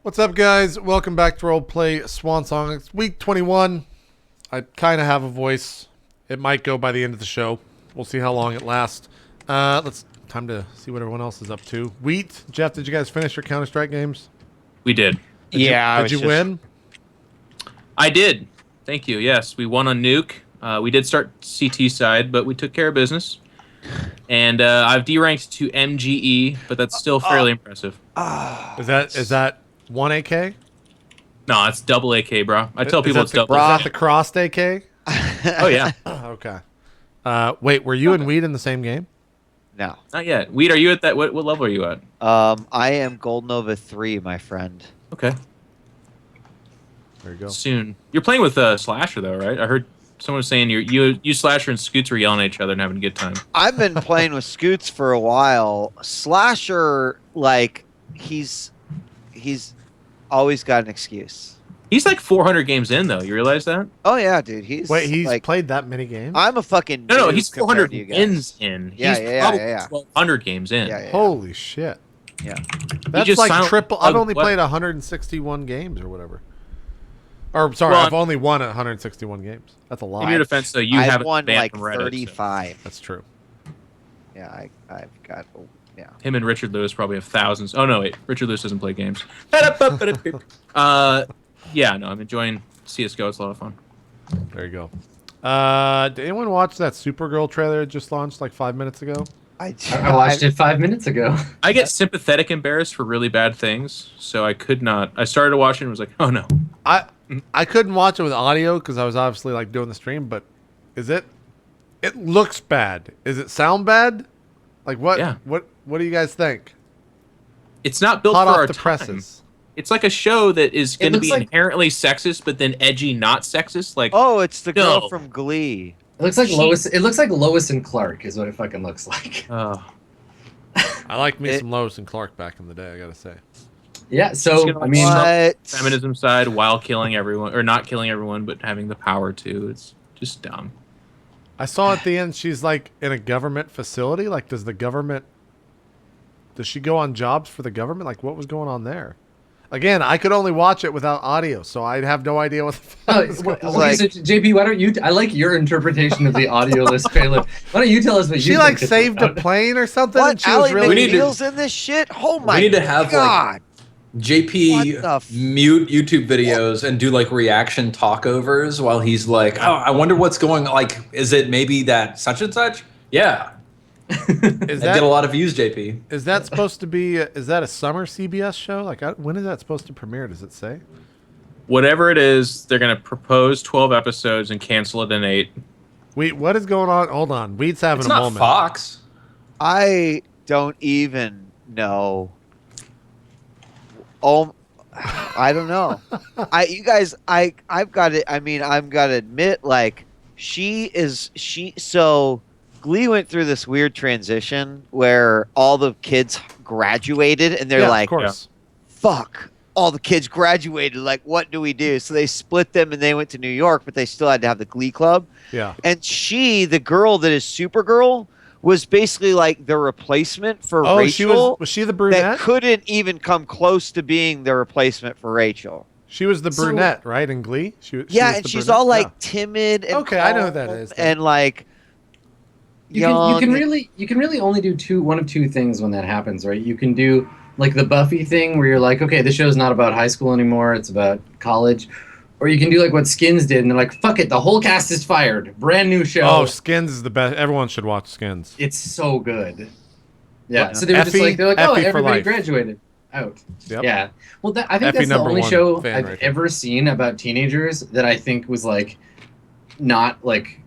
What's up, guys? Welcome back to RollPlay Swan Song. It's week 21. I kind of have a voice. It might go by the end of the show. We'll see how long it lasts. Time to see what everyone else is up to. Wheat, Geoff, did you guys finish your Counter-Strike games? We did. Did you win? I did. Thank you. Yes, we won on Nuke. We did start CT side, but we took care of business. And I've D-ranked to MGE, but that's still fairly impressive. Is that 1 AK? No, it's double AK, bro. I tell people it's double. Is that the crossed AK? Oh, yeah. Okay. Wait, were you and Wheat in the same game? No. Not yet. Weed, are you at that? What level are you at? I am Gold Nova 3, my friend. Okay. There you go. Soon. You're playing with Slasher, though, right? I heard someone was saying you Slasher and Scoots were yelling at each other and having a good time. I've been playing with Scoots for a while. Slasher, like, he's always got an excuse. He's like 400 games in, though. You realize that? Oh, yeah, dude. He's like, played that many games? I'm a fucking No, noob he's compared 400 to you guys. wins in. Yeah, He's yeah, probably yeah. 1,200 games in. Yeah. Holy shit. Yeah. That's just like triple. I've only what? played 161 games or whatever. Or, sorry, Well, I've only won 161 games. That's a lot. In your defense, though, you I've haven't won banned like from Reddit, 35. That's true. Yeah, I've got. Yeah. So him and Richard Lewis probably have thousands. Oh, no, wait. Richard Lewis doesn't play games. Yeah, no, I'm enjoying CSGO. It's a lot of fun. There you go. Did anyone watch that Supergirl trailer that just launched like 5 minutes ago? I watched it 5 minutes ago. I get sympathetic embarrassed for really bad things, so I could not. I started watching and was like, oh, no. I couldn't watch it with audio because I was obviously like doing the stream, but it looks bad. Is it sound bad? Like what? Yeah. What do you guys think? It's not built Hot for off our the time. presses. It's like a show that is going to looks be like- inherently sexist, but then edgy, not sexist. Like, Oh, it's the girl No. from Glee. It looks like Lois. It looks like Lois and Clark is what it fucking looks like. I like me some Lois and Clark back in the day. I gotta say. Yeah. Just So gonna, I mean, What? feminism side while killing everyone, or not killing everyone, but having the power to. It's just dumb. I saw at the end she's like in a government facility. Like, does she go on jobs for the government? Like, what was going on there? Again, I could only watch it without audio, so I'd have no idea what the fuck was going on. like- so JP, why don't you? I like your interpretation of the audio list trailer. Why don't you tell us what you? She like think saved a about it? plane or something. And What? she was Ally really. need to- McNeil's in this shit? Oh my need to have, like, God. JP What the f- mute YouTube videos and do like reaction talkovers while he's like, oh, I wonder what's going on. Like, is it maybe that such and such? Yeah. Is I get a lot of views, JP. Is that supposed to be? Is that a summer CBS show? Like, when is that supposed to premiere? Does it say? Whatever it is, they're going to propose 12 episodes and cancel it in 8. Wait, what is going on? Hold on, Weed's having It's a not moment. Fox. I don't even know. Oh, I don't know. I've got it. I mean, I've got to admit, like, so Glee went through this weird transition where all the kids graduated and they're Yeah, like, of course. fuck, all the kids graduated. Like, what do we do? So they split them and they went to New York, but they still had to have the Glee Club. Yeah. And the girl that is Supergirl, was basically like the replacement for Oh, Rachel. was she the that brunette? couldn't even come close to being the replacement for Rachel. She was the So- brunette, right, in Glee? She was And the she's brunette? all like Yeah. timid and Okay, I know who that calm is, then. and like You young. can really only do one of two things when that happens, right? You can do like the Buffy thing where you're like, okay, this show's not about high school anymore; it's about college. Or you can do like what Skins did, and they're like, fuck it, the whole cast is fired, brand new show. Oh, Skins is the best. Everyone should watch Skins. It's so good. Yeah. What? So they were just Effie- like, oh, Effie for everybody life. graduated out. Yep. Yeah. Well, I think Effie that's the number only one show fan I've right here. ever seen about teenagers that I think was like not like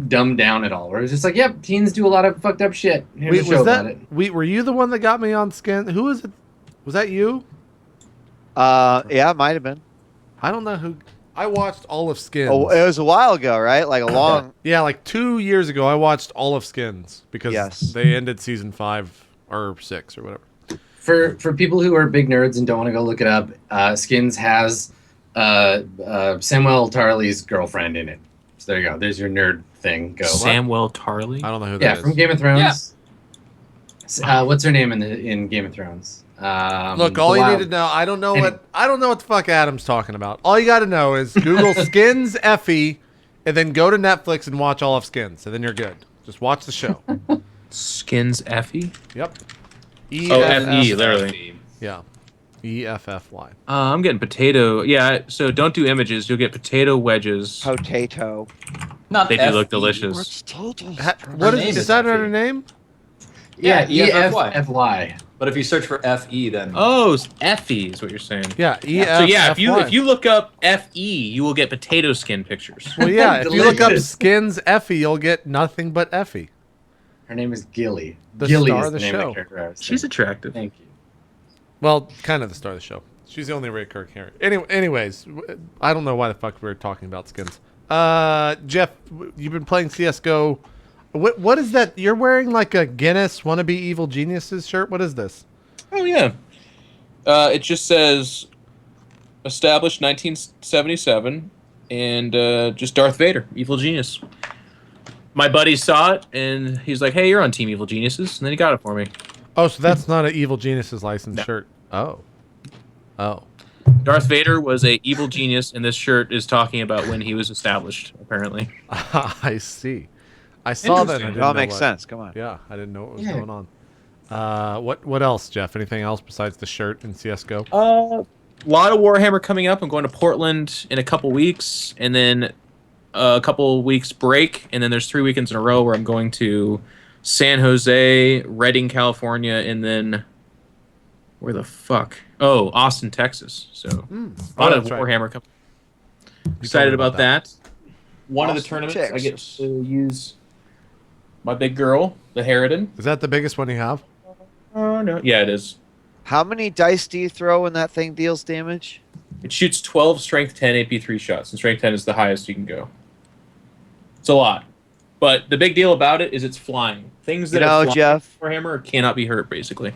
dumbed down at all. Where it was just like, yep, teens do a lot of fucked up shit. Here's Wait, a show about it. Were you the one that got me on Skin? Who was it? Was that you? Yeah, it might have been. I don't know who. I watched all of Skins. Oh, it was a while ago, right? Like a long. Yeah, like 2 years ago, I watched all of Skins because Yes. they ended season 5 or 6 or whatever. For people who are big nerds and don't want to go look it up, Skins has Samuel Tarly's girlfriend in it. So there you go. There's your nerd thing. Go. Samuel Tarly? I don't know who Yeah, that from is. Game of Thrones. What's her name in Game of Thrones? Look, all you need to know, I don't know what the fuck Adam's talking about. All you got to know is Google Skins Effie, and then go to Netflix and watch all of Skins, and then you're good. Just watch the show. Skins Effie? Yep. Oh, F-E, literally. Yeah. EFFY. I'm getting potato. Yeah, so don't do images. You'll get potato wedges. Potato. Not They do look F-E. delicious. What is that her name? Yeah, EFFY. EFFY. But if you search for FE, then Oh, Effie is what you're saying. Yeah, EFFY. So yeah, if you look up FE, you will get potato skin pictures. Well, yeah, if you look up Delicious. Skins Effie, you'll get nothing but Effie. Her name is Gilly. The Gilly star is of the name show. the character I was She's thinking. attractive. Thank you. Well, kind of the star of the show. She's the only recurring character. Anyways, I don't know why the fuck we were talking about skins. Geoff, you've been playing CS:GO. What is that? You're wearing like a Guinness wannabe evil geniuses shirt. What is this? Oh yeah. It just says established 1977 and just Darth Vader, evil genius. My buddy saw it and he's like, "Hey, you're on Team Evil Geniuses," and then he got it for me. Oh, so that's not an evil geniuses licensed No. shirt. Oh. Darth Vader was a evil genius, and this shirt is talking about when he was established. Apparently, I see. I saw that. And I Interesting. didn't It all know makes what- sense. Come on. Yeah, I didn't know what was Yeah. going on. What else, Geoff? Anything else besides the shirt in CS:GO? a lot of Warhammer coming up. I'm going to Portland in a couple weeks, and then a couple weeks break, and then there's 3 weekends in a row where I'm going to San Jose, Redding, California, and then where the fuck? Oh, Austin, Texas. So a lot of that's right. Warhammer coming. You Excited told me about that. One of the Austin, tournaments I get Texas. to use my big girl, the Harridan. Is that the biggest one you have? Oh no, yeah, it is. How many dice do you throw when that thing deals damage? It shoots 12 strength 10 AP3 shots, and strength 10 is the highest you can go. It's a lot. But the big deal about it is it's flying. Things that You know, are flying Geoff, Warhammer cannot be hurt, basically.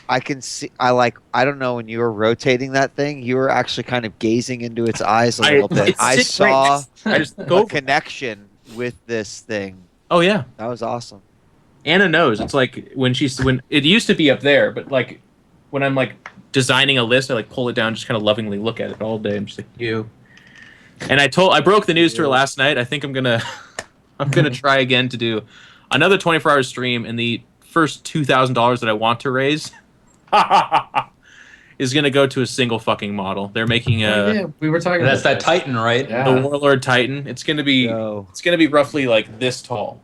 I can see. I don't know when you were rotating that thing, you were actually kind of gazing into its eyes a little bit. It's I sitting right saw next- I just a go. connection with this thing. Oh yeah, That was awesome. Anna knows. It's like when it used to be up there, but like when I'm like designing a list, I like pull it down, just kind of lovingly look at it all day. I'm just like you. And I broke the news to her last night. I think I'm gonna try again to do another 24-hour stream, and the first $2,000 that I want to raise is gonna go to a single fucking model. They're making yeah, we were talking that's about that this. Titan, right? Yeah. the Warlord Titan. It's gonna be Yo. roughly like this tall,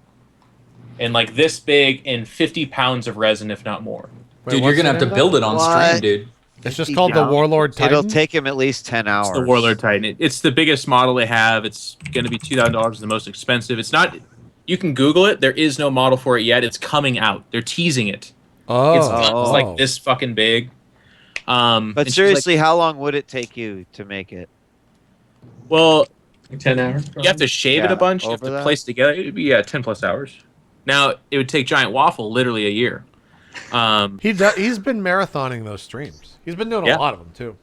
and like this big, and 50 pounds of resin, if not more. Wait, Dude, what's you're gonna the have to name of build that? it on What? stream, dude. It's just 50 called the pounds. Warlord Titan. It'll take him at least 10 hours. It's the Warlord Titan. It's the biggest model they have. It's going to be $2,000, the most expensive. It's not. You can Google it. There is no model for it yet. It's coming out. They're teasing it. Oh, It's like this fucking big. But and she's seriously, how long would it take you to make it? like, well, Like 10 hours. you have to shave it Yeah, a bunch. You have over to that? place it together. It would be 10+ hours. Now it would take Giant Waffle literally a year. he's been marathoning those streams. He's been doing Yeah. a lot of them too. We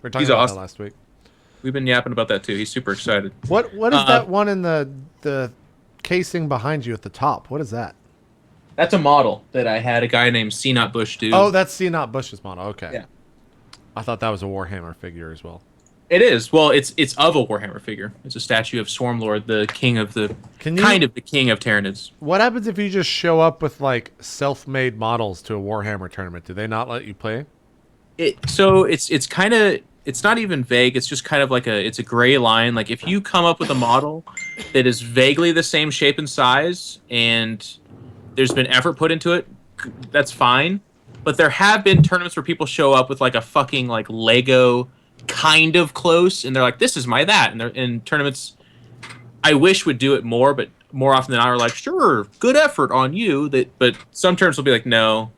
were talking He's about awesome. that last week. We've been yapping about that too. He's super excited. What is that one in the casing behind you at the top? What is that? That's a model that I had a guy named C. Not Bush do. Oh, that's C. Not Bush's model. Okay. Yeah. I thought that was a Warhammer figure as well. It is. Well, it's of a Warhammer figure. It's a statue of Swarmlord, the king of the the king of Tyranids. What happens if you just show up with like self-made models to a Warhammer tournament? Do they not let you play? It's kind of, it's not even vague. It's just kind of like it's a gray line. Like if you come up with a model that is vaguely the same shape and size, and there's been effort put into it, that's fine. But there have been tournaments where people show up with like a fucking like Lego kind of close, and they're like, "This is my that." And they're in tournaments. I wish would do it more, but more often than not, are like, "Sure, good effort on you." But some tournaments will be like, "No,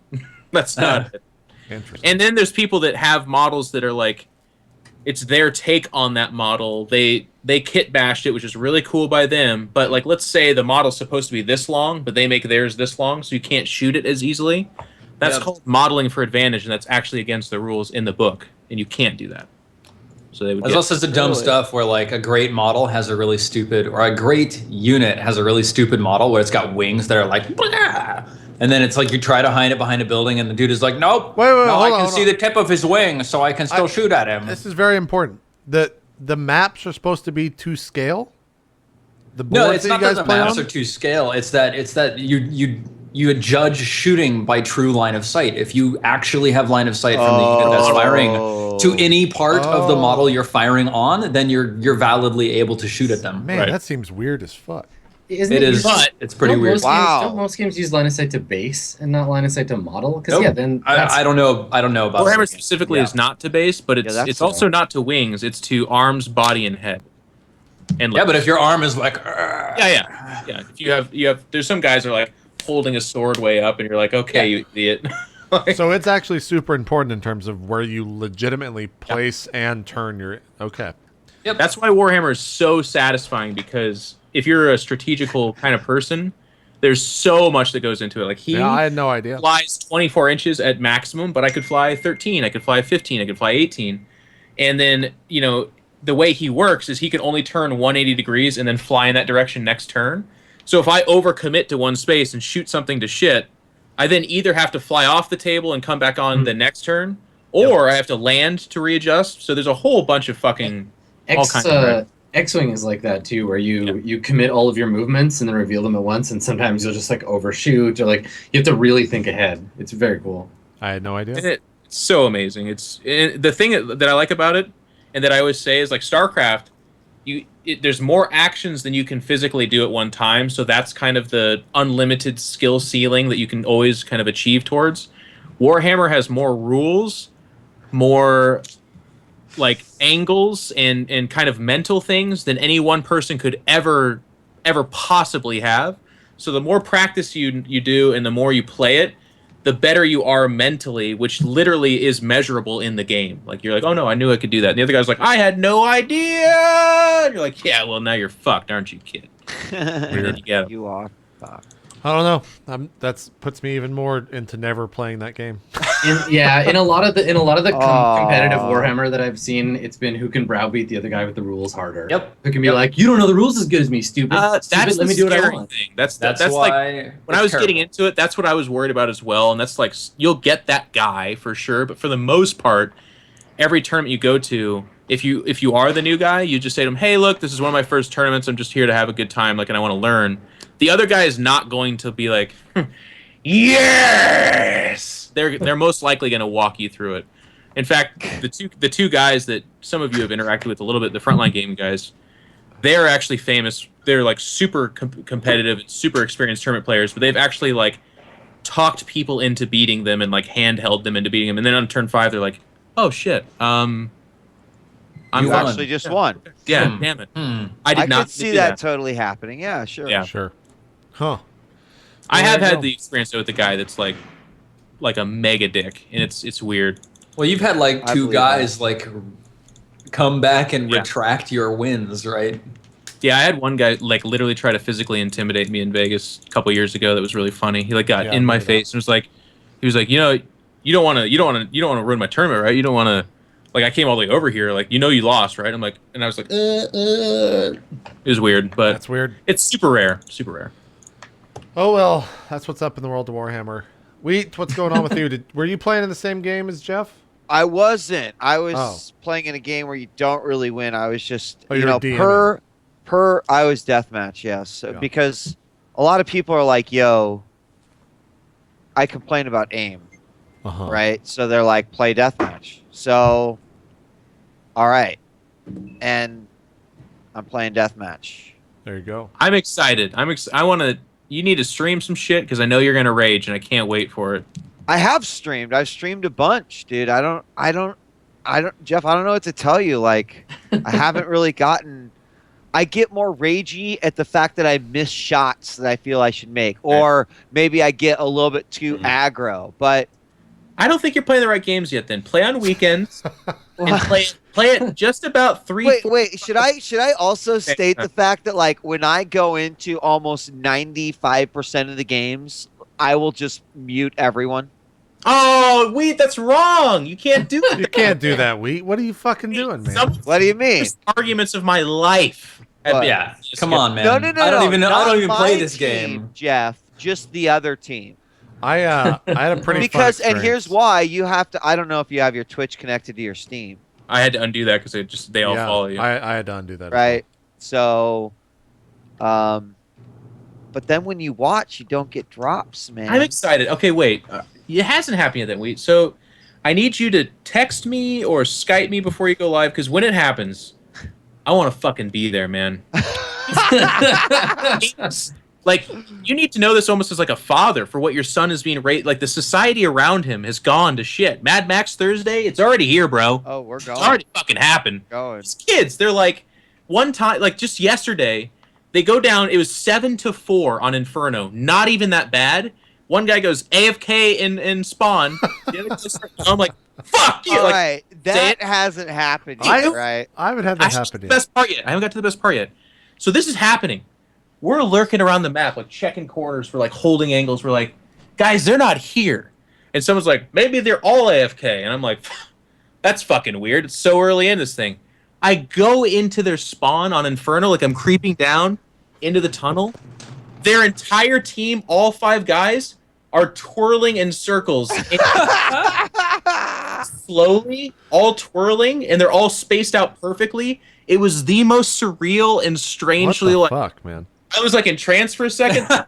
that's not it." Interesting. And then there's people that have models that are like, it's their take on that model. They kit bashed it, which is really cool by them. But like, let's say the model's supposed to be this long, but they make theirs this long, so you can't shoot it as easily. That's Yep. called modeling for advantage, and that's actually against the rules in the book, and you can't do that. So they would There's get, also some dumb Really? stuff where like a great model has a really stupid, or a great unit has a really stupid model where it's got wings that are like, blah, And then it's like you try to hide it behind a building, and the dude is like, "Nope, Wait, no, I hold can on, see the tip of his wing, so I can still shoot at him." This is very important. The maps are supposed to be to scale. The boards No, it's that not you that guys the play maps on? are to scale. It's that you judge shooting by true line of sight. If you actually have line of sight from the unit that's firing to any part of the model you're firing on, then you're validly able to shoot at them. Man, that seems weird as fuck. Isn't It is. But- It's pretty don't weird. Most games, don't most games use line of sight to base and not line of sight to model? Because Nope. then I don't know. I don't know about Warhammer that. specifically is not to base, but it's also not to wings. It's to arms, body, and head. And Yeah, but if your arm is like, yeah. If you have, there's some guys that are like holding a sword way up, and you're like, okay, you idiot. So it's actually super important in terms of where you legitimately place and turn your. Okay. Yep. That's why Warhammer is so satisfying, because if you're a strategical kind of person, there's so much that goes into it. Like I had no idea. Flies 24 inches at maximum, but I could fly 13, I could fly 15, I could fly 18. And then, the way he works is he can only turn 180 degrees and then fly in that direction next turn. So if I overcommit to one space and shoot something to shit, I then either have to fly off the table and come back on the next turn, or I have to land to readjust. So there's a whole bunch of fucking X-Wing is like that too, where you commit all of your movements and then reveal them at once, and sometimes you'll just like overshoot, or like you have to really think ahead. It's very cool. I had no idea. It's so amazing. The thing that I like about it, and that I always say, is like StarCraft, there's more actions than you can physically do at one time, so that's kind of the unlimited skill ceiling that you can always kind of achieve towards. Warhammer has more rules, more like angles and kind of mental things than any one person could ever possibly have. So the more practice you do and the more you play it, the better you are mentally, which literally is measurable in the game. Like, you're like, oh no, I knew I could do that. And the other guy's like, I had no idea. And you're like, yeah, well, now you're fucked, aren't you, kid? You are fucked. I don't know. That puts me even more into never playing that game. In a lot of the competitive Warhammer that I've seen, it's been who can browbeat the other guy with the rules harder. Yep. Who can be like, you don't know the rules as good as me, stupid. That's Let me do what I want. thing. That's why like when I was getting into it. That's what I was worried about as well. And that's like, you'll get that guy for sure, but for the most part, every tournament you go to, if you are the new guy, you just say to him, hey, look, this is one of my first tournaments. I'm just here to have a good time, like, and I want to learn. The other guy is not going to be like, yes. They're most likely going to walk you through it. In fact, the two guys that some of you have interacted with a little bit, the frontline game guys, they're actually famous. They're like super competitive and super experienced tournament players, but they've actually like talked people into beating them and like handheld them into beating them. And then on turn 5, they're like, oh shit, You actually just won. Yeah, damn it. I did not could see that totally happening. Yeah, sure. Yeah. Sure. Huh. I Well, have there you had go. the experience with a guy that's like a mega dick, and it's weird. Well, you've had like I two believe guys like come back and Yeah. retract your wins, right? Yeah, I had one guy like literally try to physically intimidate me in Vegas a couple years ago. That was really funny. He like got Yeah, in I my remember face and was like, you don't want to ruin my tournament, right? You don't want to, like, I came all the way over here, like, you lost, right? I'm like, and I was like, It was weird, but That's weird. it's super rare, super rare. Oh well, that's what's up in the world of Warhammer. Wheat, what's going on with you? Were you playing in the same game as Geoff? I wasn't. I was playing in a game where you don't really win. I was just, you were DMing. I was deathmatch, yes. So, Yeah. because a lot of people are like, yo, I complain about aim, right? So they're like, play deathmatch. So, all right. And I'm playing deathmatch. There you go. I'm excited. I want to. You need to stream some shit because I know you're gonna rage, and I can't wait for it. I have streamed. I've streamed a bunch, dude. I don't, Geoff, I don't know what to tell you. Like, I haven't really gotten. I get more ragey at the fact that I miss shots that I feel I should make, or maybe I get a little bit too aggro. But I don't think you're playing the right games yet. Then play on weekends and play it just about 3. wait. Should I also state the fact that like when I go into almost 95% of the games, I will just mute everyone. Oh, Wheat, that's wrong. You can't do that. You can't do that, Wheat. What are you fucking doing, man? Some What do you mean? arguments of my life. What? Yeah, come on, man. No. I don't even not play my this team, game. Geoff. Just the other team. I had a pretty Because fun and here's why you have to. I don't know if you have your Twitch connected to your Steam, I had to undo that because they all follow you. I had to undo that. right? So, but then when you watch, you don't get drops, man. I'm excited. Okay, wait. It hasn't happened yet that week. So I need you to text me or Skype me before you go live, because when it happens, I want to fucking be there, man. Like, you need to know this almost as like a father for what your son is being raised. Like, the society around him has gone to shit. Mad Max Thursday, it's already here, bro. Oh, we're going. It's already fucking happened. Going. These kids, they're like, one time, like just yesterday, they go down. It was 7-4 on Inferno. Not even that bad. One guy goes AFK in Spawn. The other guy's I'm like, fuck you. All Like, right, that hasn't happened yet, right? I haven't had that happen the yet. best part yet. I haven't got to the best part yet. So this is happening. We're lurking around the map, like checking corners for like holding angles. We're like, guys, they're not here. And someone's like, maybe they're all AFK. And I'm like, that's fucking weird. It's so early in this thing. I go into their spawn on Inferno, like I'm creeping down into the tunnel. Their entire team, all 5 guys, are twirling in circles. Slowly, all twirling, and they're all spaced out perfectly. It was the most surreal and strangely What the like fuck, man? I was like in trance for a second. And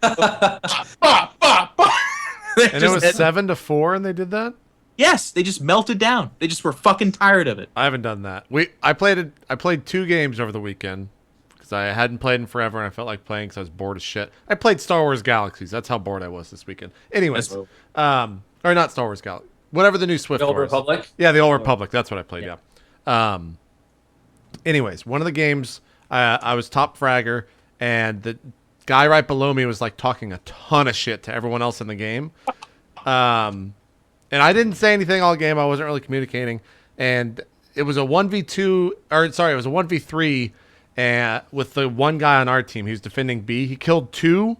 it was 7-4, and they did that. Yes, they just melted down. They just were fucking tired of it. I haven't done that. I played 2 games over the weekend because I hadn't played in forever, and I felt like playing because I was bored as shit. I played Star Wars Galaxies. That's how bored I was this weekend. Anyways, or not Star Wars Galaxy, whatever the new Swift The Old War is. Republic? Yeah, the Old Republic. That's what I played. Yeah. Anyways, one of the games I was top fragger, and the guy right below me was like talking a ton of shit to everyone else in the game. And I didn't say anything all game. I wasn't really communicating. And it was a 1v2, or sorry, it was a 1v3 with the one guy on our team. He was defending B. He killed 2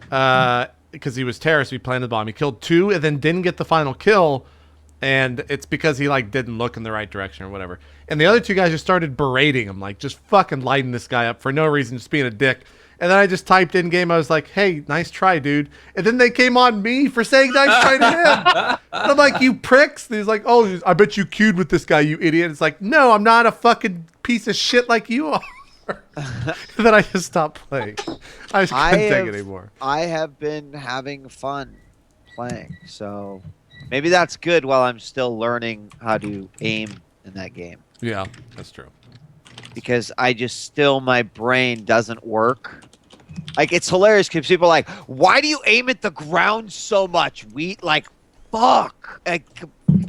because he was terrorist. He planted the bomb. He killed 2 and then didn't get the final kill. And it's because he like didn't look in the right direction or whatever. And the other 2 guys just started berating him, like just fucking lighting this guy up for no reason, just being a dick. And then I just typed in game. I was like, hey, nice try, dude. And then they came on me for saying nice try to him. And I'm like, you pricks. And he's like, oh, I bet you queued with this guy, you idiot. It's like, no, I'm not a fucking piece of shit like you are. And then I just stopped playing. I just couldn't take it anymore. I have been having fun playing. So maybe that's good while I'm still learning how to aim in that game. Yeah, that's true. Because my brain doesn't work. Like, it's hilarious because people are like, why do you aim at the ground so much? Like, fuck. Like,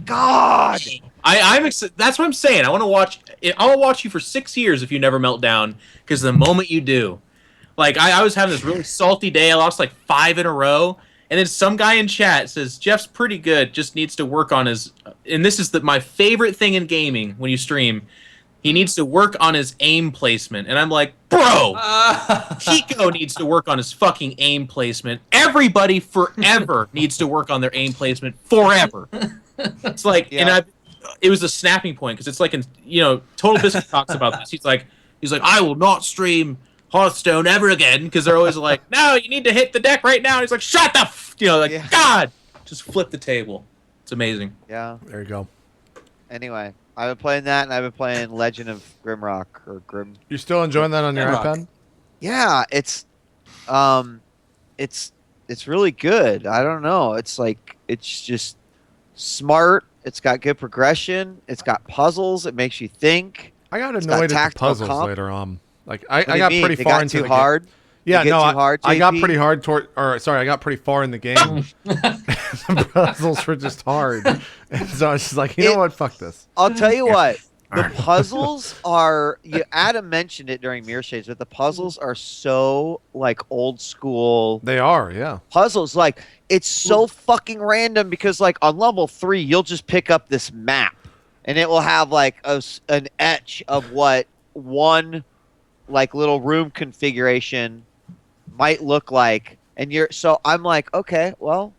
God. I'm that's what I'm saying. I want to watch you for 6 years if you never melt down, because the moment you do, like I was having this really salty day. I lost like 5 in a row, and then some guy in chat says Jeff's pretty good, just needs to work on his. And this is my favorite thing in gaming when you stream. He needs to work on his aim placement. And I'm like, bro, Chico needs to work on his fucking aim placement. Everybody forever needs to work on their aim placement forever. It's like, and it was a snapping point, because it's like, Total Biscuit talks about this. He's like, I will not stream Hearthstone ever again, because they're always like, no, you need to hit the deck right now. And he's like, shut the God, just flip the table. It's amazing. Yeah. There you go. Anyway, I've been playing that, and I've been playing Legend of Grimrock or Grim. You still enjoying that on your Grimrock. iPad? Yeah, it's really good. I don't know. It's like, it's just smart. It's got good progression. It's got puzzles. It makes you think. I got It's annoyed got at the tactical puzzles comp. later on. Like What do I you got mean? pretty They far got into too the hard? game. Yeah, They get no, too hard, I got JP? pretty hard I got pretty far in the game. The puzzles were just hard. And so I was just like, you know what? Fuck this. I'll tell you what. The puzzles are. Adam mentioned it during Mirror Shades, but the puzzles are so like old school They are, yeah. puzzles. Like, it's so fucking random, because like on level 3, you'll just pick up this map, and it will have like an etch of what one like little room configuration might look like, and so I'm like, okay, well,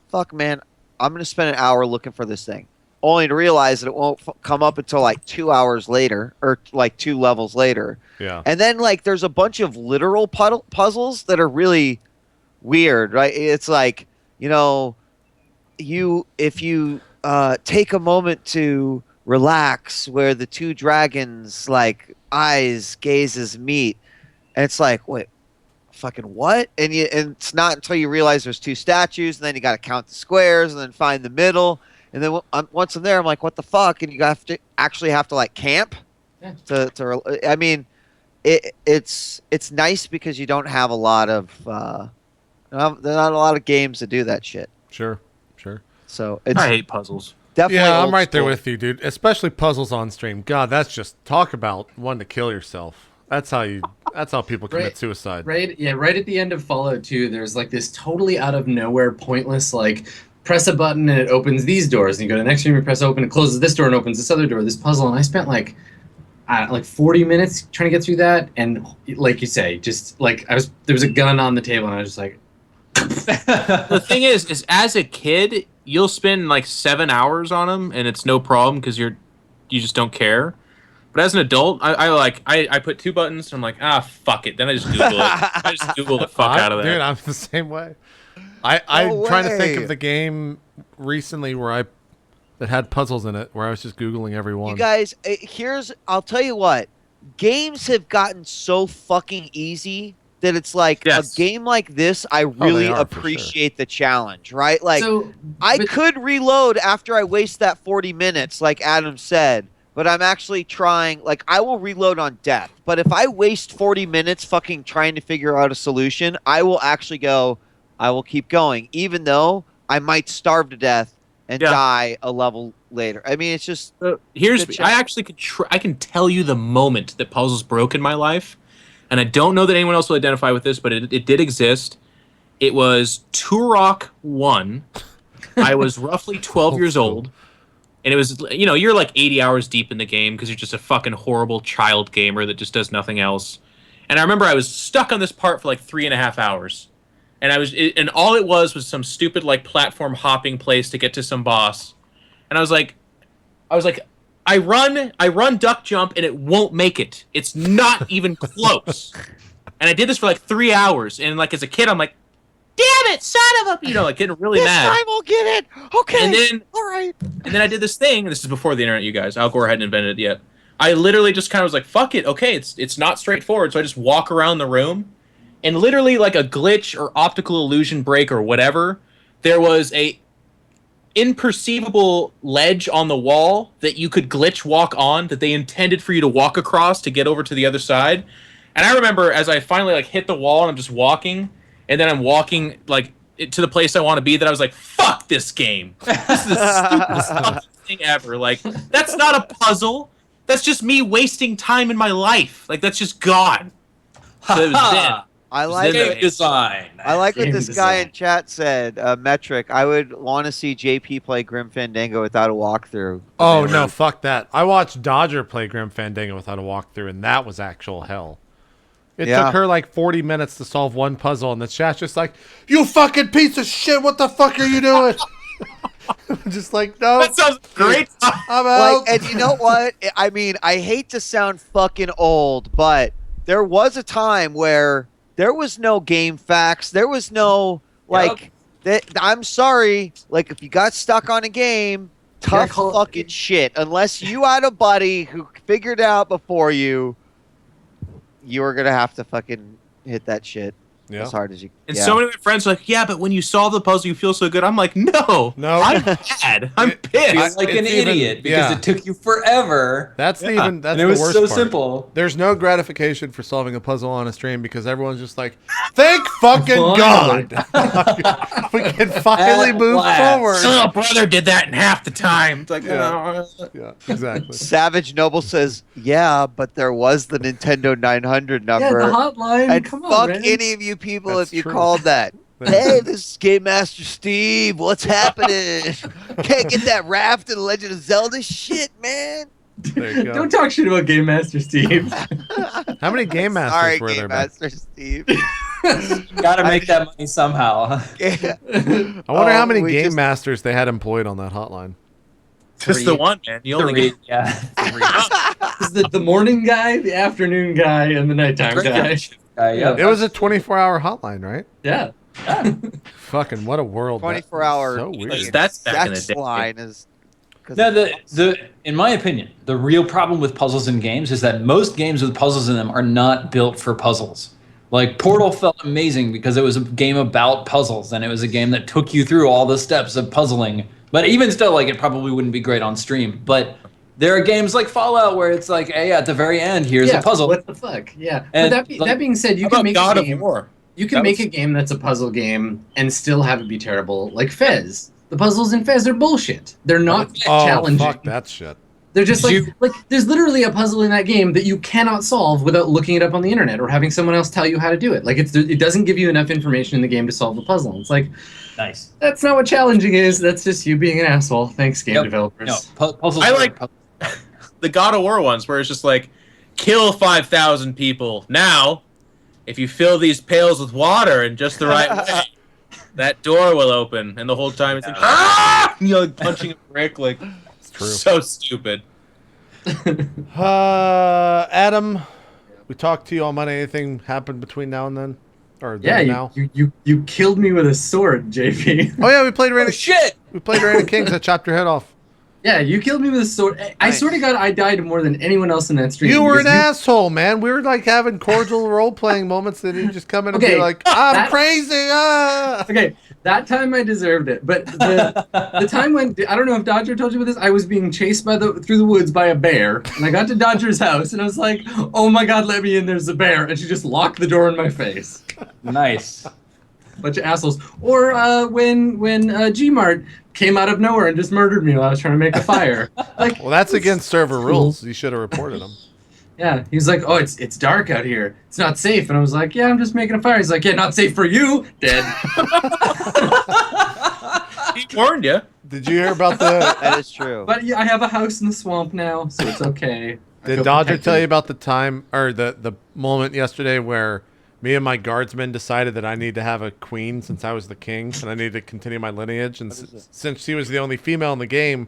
fuck, man, I'm gonna spend an hour looking for this thing, only to realize that it won't come up until like 2 hours later, or like 2 levels later. Yeah. And then like there's a bunch of literal puzzles that are really weird, right? It's like you know, if you take a moment to relax, where the two dragons like gazes meet, and it's like, wait, fucking what? And it's not until you realize there's two statues, and then you got to count the squares, and then find the middle, and then once I'm there, I'm like, what the fuck? And you actually have to like camp. Yeah. I mean, it's nice because you don't have a lot of there are not a lot of games that do that shit. Sure. So it's I hate puzzles. definitely. Yeah, I'm old right there school. with you, dude. Especially puzzles on stream. God, that's just talk about wanting to kill yourself. That's how people commit suicide. Right at the end of Fallout 2, there's like this totally out of nowhere, pointless, like press a button and it opens these doors, and you go to the next room, you press open, it closes this door and opens this other door, this puzzle, and I spent like 40 minutes trying to get through that, and like you say, just like there was a gun on the table, and I was just like. The thing is as a kid, you'll spend like 7 hours on them, and it's no problem because you just don't care. But as an adult, I put two buttons, and I'm like, fuck it. Then I just Google it. I just Google the fuck out of that. Dude, I'm the same way. I'm trying to think of the game recently that had puzzles in it, where I was just Googling every one. You guys, I'll tell you what, games have gotten so fucking easy that it's like a game like this, I really appreciate the challenge, right? Like, I could reload after I waste that 40 minutes, like Adam said, but I'm actually trying, like, I will reload on death. But if I waste 40 minutes fucking trying to figure out a solution, I will actually I will keep going, even though I might starve to death and die a level later. I mean, it's just... I can tell you the moment that puzzles broke in my life. And I don't know that anyone else will identify with this, but it did exist. It was Turok 1. I was roughly 12 years old. And it was, you're like 80 hours deep in the game because you're just a fucking horrible child gamer that just does nothing else. And I remember I was stuck on this part for like 3.5 hours. And and all it was some stupid like platform hopping place to get to some boss. And I was like, I run duck jump, and it won't make it. It's not even close. And I did this for like 3 hours, and like as a kid, I'm like, damn it, son of a, like getting really mad. This time I'll get it. Okay. And then, all right. And then I did this thing, and this is before the internet, you guys. Al Gore hadn't invented it yet. I literally just kind of was like, fuck it, okay, it's not straightforward. So I just walk around the room, and literally like a glitch or optical illusion break or whatever, there was a imperceivable ledge on the wall that you could glitch walk on that they intended for you to walk across to get over to the other side. And I remember as I finally like hit the wall and I'm just walking, and then I'm walking like to the place I want to be, that I was like, fuck this game. This is the stupidest thing ever. Like, that's not a puzzle. That's just me wasting time in my life. Like, that's just gone. So it was then. I like game design. I like what Game this guy design. in chat said. Metric. I would want to see JP play Grim Fandango without a walkthrough. Oh no, fuck that! I watched Dodger play Grim Fandango without a walkthrough, and that was actual hell. It took her like 40 minutes to solve one puzzle, and the chat's just like, "You fucking piece of shit! What the fuck are you doing?" I'm just like, no. That sounds great. I'm out. Like, and you know what? I mean, I hate to sound fucking old, but there was a time where there was no game facts. There was no, like, I'm sorry. Like, if you got stuck on a game, tough fucking shit. Unless you had a buddy who figured it out before you were going to have to fucking hit that shit as hard as you can. And so many of my friends are like, yeah, but when you solve the puzzle, you feel so good. I'm like, no. I'm mad. I'm pissed. Feels like an idiot because it took you forever. That's and it the was worst so part. simple. There's no gratification for solving a puzzle on a stream because everyone's just like, thank fucking God. We can finally move forward. Oh, brother did that in half the time. It's like, yeah, exactly. Savage Noble says, yeah, but there was the Nintendo 900 number. Yeah, the hotline. And Come fuck on, man. any of you people That's if you true. called that. Hey, this is Game Master Steve. What's happening? Can't get that raft in the Legend of Zelda shit, man. There you go. Don't talk shit about Game Master Steve. How many Game Masters Sorry, were there Game back? Master Steve. Gotta make that money somehow. I wonder how many we Game just- Masters they had employed on that hotline. just the one, man. You only Three, get yeah. Is the morning guy, the afternoon guy, and the nighttime guy? Yep. It was a 24-hour hotline, right? Yeah. Fucking what a world. 24-hour So weird. That's back in the sex day. line is. No, in my opinion, the real problem with puzzles in games is that most games with puzzles in them are not built for puzzles. Like Portal felt amazing because it was a game about puzzles, and it was a game that took you through all the steps of puzzling. But even still, like it probably wouldn't be great on stream. But there are games like Fallout where it's like, hey, at the very end, here's a puzzle. What the fuck? Yeah. And, But that being said, you How can about make God a of game. War? You can make a game that's a puzzle game and still have it be terrible, like Fez. The puzzles in Fez are bullshit. They're not challenging. Fuck that shit. They're just like there's literally a puzzle in that game that you cannot solve without looking it up on the internet or having someone else tell you how to do it. Like it doesn't give you enough information in the game to solve the puzzle. It's like, nice. That's not what challenging is. That's just you being an asshole. Thanks, game developers. No, puzzles. I like the God of War ones where it's just like, kill 5,000 people now. If you fill these pails with water in just the right way, that door will open. And the whole time it's like, ah! You know, like punching a brick, like, It's true. so stupid. Adam, we talked to you on Monday. Anything happened between now and then? Or now? You killed me with a sword, JP. Oh yeah, we played Reign of shit! We played Reign of Kings. I chopped your head off. Yeah, you killed me with a sword. I swear to God, I died more than anyone else in that stream. You were an asshole, man. We were like having cordial role-playing moments, and you just come in and be like, "I'm crazy." Ah! Okay, that time I deserved it. But the time when I don't know if Dodger told you about this, I was being chased through the woods by a bear, and I got to Dodger's house, and I was like, "Oh my God, let me in! There's a bear!" And she just locked the door in my face. Nice. Bunch of assholes. Or when Gmart came out of nowhere and just murdered me while I was trying to make a fire. Like, well, that's against server rules. You should have reported them. Yeah, he's like, "Oh, it's dark out here. It's not safe." And I was like, "Yeah, I'm just making a fire." He's like, "Yeah, not safe for you." Dead. He warned you. Did you hear about the? That is true. But yeah, I have a house in the swamp now, so it's okay. Did Dodger tell you about the time or the moment yesterday where me and my guardsmen decided that I need to have a queen since I was the king and I needed to continue my lineage? And since she was the only female in the game,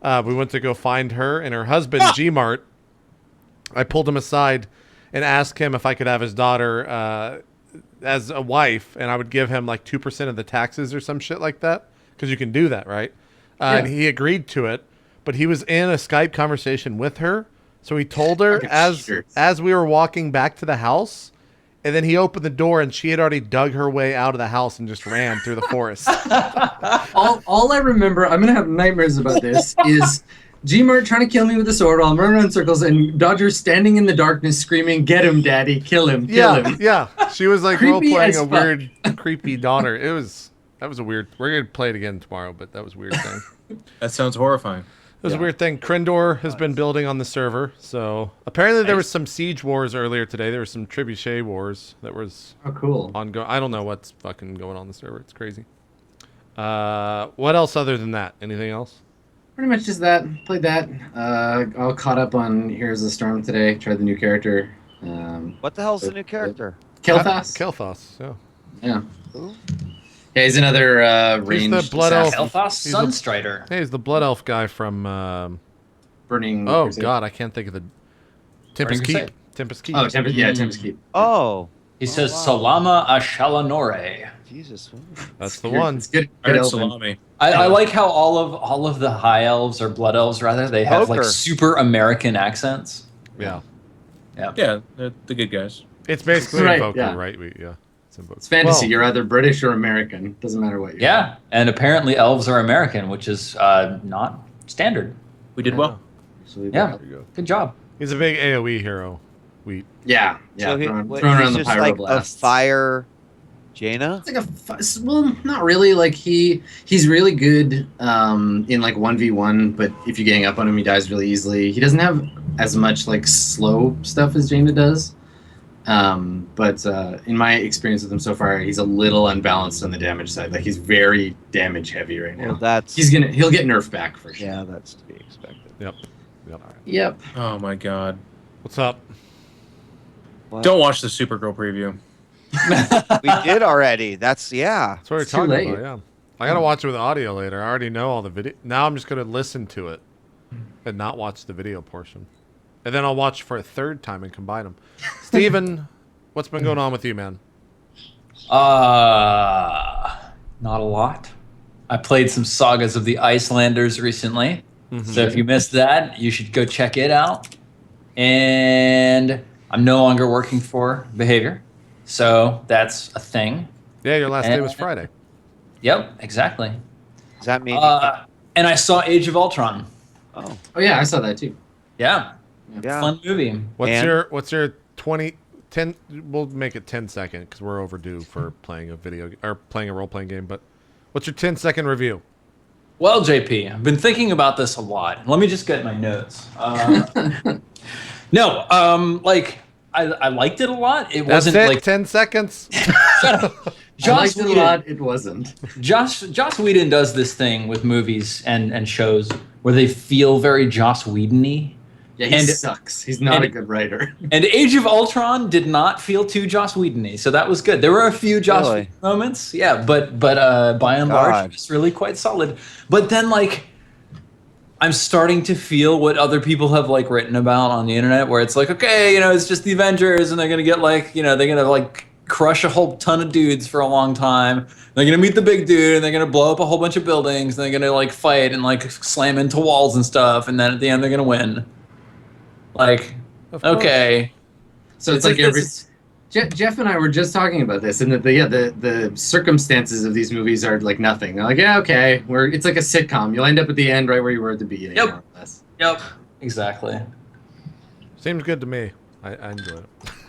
we went to go find her and her husband, Gmart. I pulled him aside and asked him if I could have his daughter as a wife, and I would give him like 2% of the taxes or some shit like that, because you can do that, right? And he agreed to it, but he was in a Skype conversation with her, so he told her as we were walking back to the house, and then he opened the door and she had already dug her way out of the house and just ran through the forest. all I remember, I'm gonna have nightmares about this, is Gmart trying to kill me with a sword while I'm running around in circles, and Dodger standing in the darkness screaming, "Get him, Daddy! Kill him! Kill him!" Yeah. She was like Creepy role playing as a fuck. weird, creepy daughter. That was a weird. We're gonna play it again tomorrow, but that was a weird thing. That sounds horrifying. It was a weird thing. Krindor has been building on the server, so apparently there was some siege wars earlier today. There was some trebuchet wars that was cool. ongoing. I don't know what's fucking going on the server. It's crazy. What else other than that? Anything else? Pretty much just that. Played that. All caught up on Heroes of the Storm today. Tried the new character. What the hell's the new character? Kel'Thas. Kel'Thas, yeah. Yeah. Who? Yeah, he's another He's ranged the blood elf. assassin. Elphas He's a- Sunstrider. Hey, he's the blood elf guy from. Burning. Oh Crusade. God, I can't think of the. Tempest Crusade. Keep. Tempest Keep. Oh, Tempest Keep. Oh, He says wow. Salama Ashalanore. Jesus. That's the one. It's good. I heard elfin. salami. I like how all of the high elves or blood elves rather they have like Poker. super American accents. Yeah. Yeah, they're the good guys. It's basically Right, Invoker, yeah. right? It's Invoker. It's fantasy. Well, You're either British or American. Doesn't matter what you're. Yeah, and apparently elves are American, which is not standard. We did well. Actually, Yeah, there you go. good job. He's a big AoE hero. Wheat. Yeah. So throwing he's around the just like a pyroblast. fire Jaina? It's like well, not really. Like he's really good in like 1v1, but if you gang up on him, he dies really easily. He doesn't have as much like slow stuff as Jaina does. But in my experience with him so far, he's a little unbalanced on the damage side. Like he's very damage heavy right now. Well, that's He'll get nerfed back for sure. yeah, that's to be expected. Yep. Yep. Oh my god. What's up? What? Don't watch the Supergirl preview. We did already. That's yeah. That's what we're It's too talking late. about. Yeah. I gotta watch it with audio later. I already know all the video. Now I'm just gonna listen to it and not watch the video portion, and then I'll watch for a third time and combine them. Steven, what's been going on with you, man? Not a lot. I played some Sagas of the Icelanders recently. So if you missed that, you should go check it out. And I'm no longer working for Behavior. So that's a thing. Yeah, your last day was Friday. Yep, exactly. Does that mean? And I saw Age of Ultron. Oh, yeah, I saw that too. Yeah. yeah. Fun movie. What's your 10? We'll make it 10-second because we're overdue for playing a role-playing game. But what's your 10-second review? Well, JP, I've been thinking about this a lot. Let me just get my notes. I liked it a lot. It That's wasn't it. like 10 seconds. I liked it a lot. It wasn't. Joss Whedon does this thing with movies and shows where they feel very Joss Whedon-y. Yeah, he sucks. He's not a good writer. And Age of Ultron did not feel too Joss Whedon-y, so that was good. There were a few Joss Whedon moments, yeah, but by and large, it's really quite solid. But then, like, I'm starting to feel what other people have, like, written about on the internet, where it's like, okay, it's just the Avengers, and they're gonna get, like, they're gonna, like, crush a whole ton of dudes for a long time. They're gonna meet the big dude, and they're gonna blow up a whole bunch of buildings, and they're gonna, like, fight and, like, slam into walls and stuff, and then at the end they're gonna win. Like, okay. So it's like Geoff and I were just talking about this, and that the circumstances of these movies are like nothing. They're like, yeah, okay, it's like a sitcom. You'll end up at the end right where you were at the beginning. Yep. More or less. Yep. Exactly. Seems good to me. I enjoy it.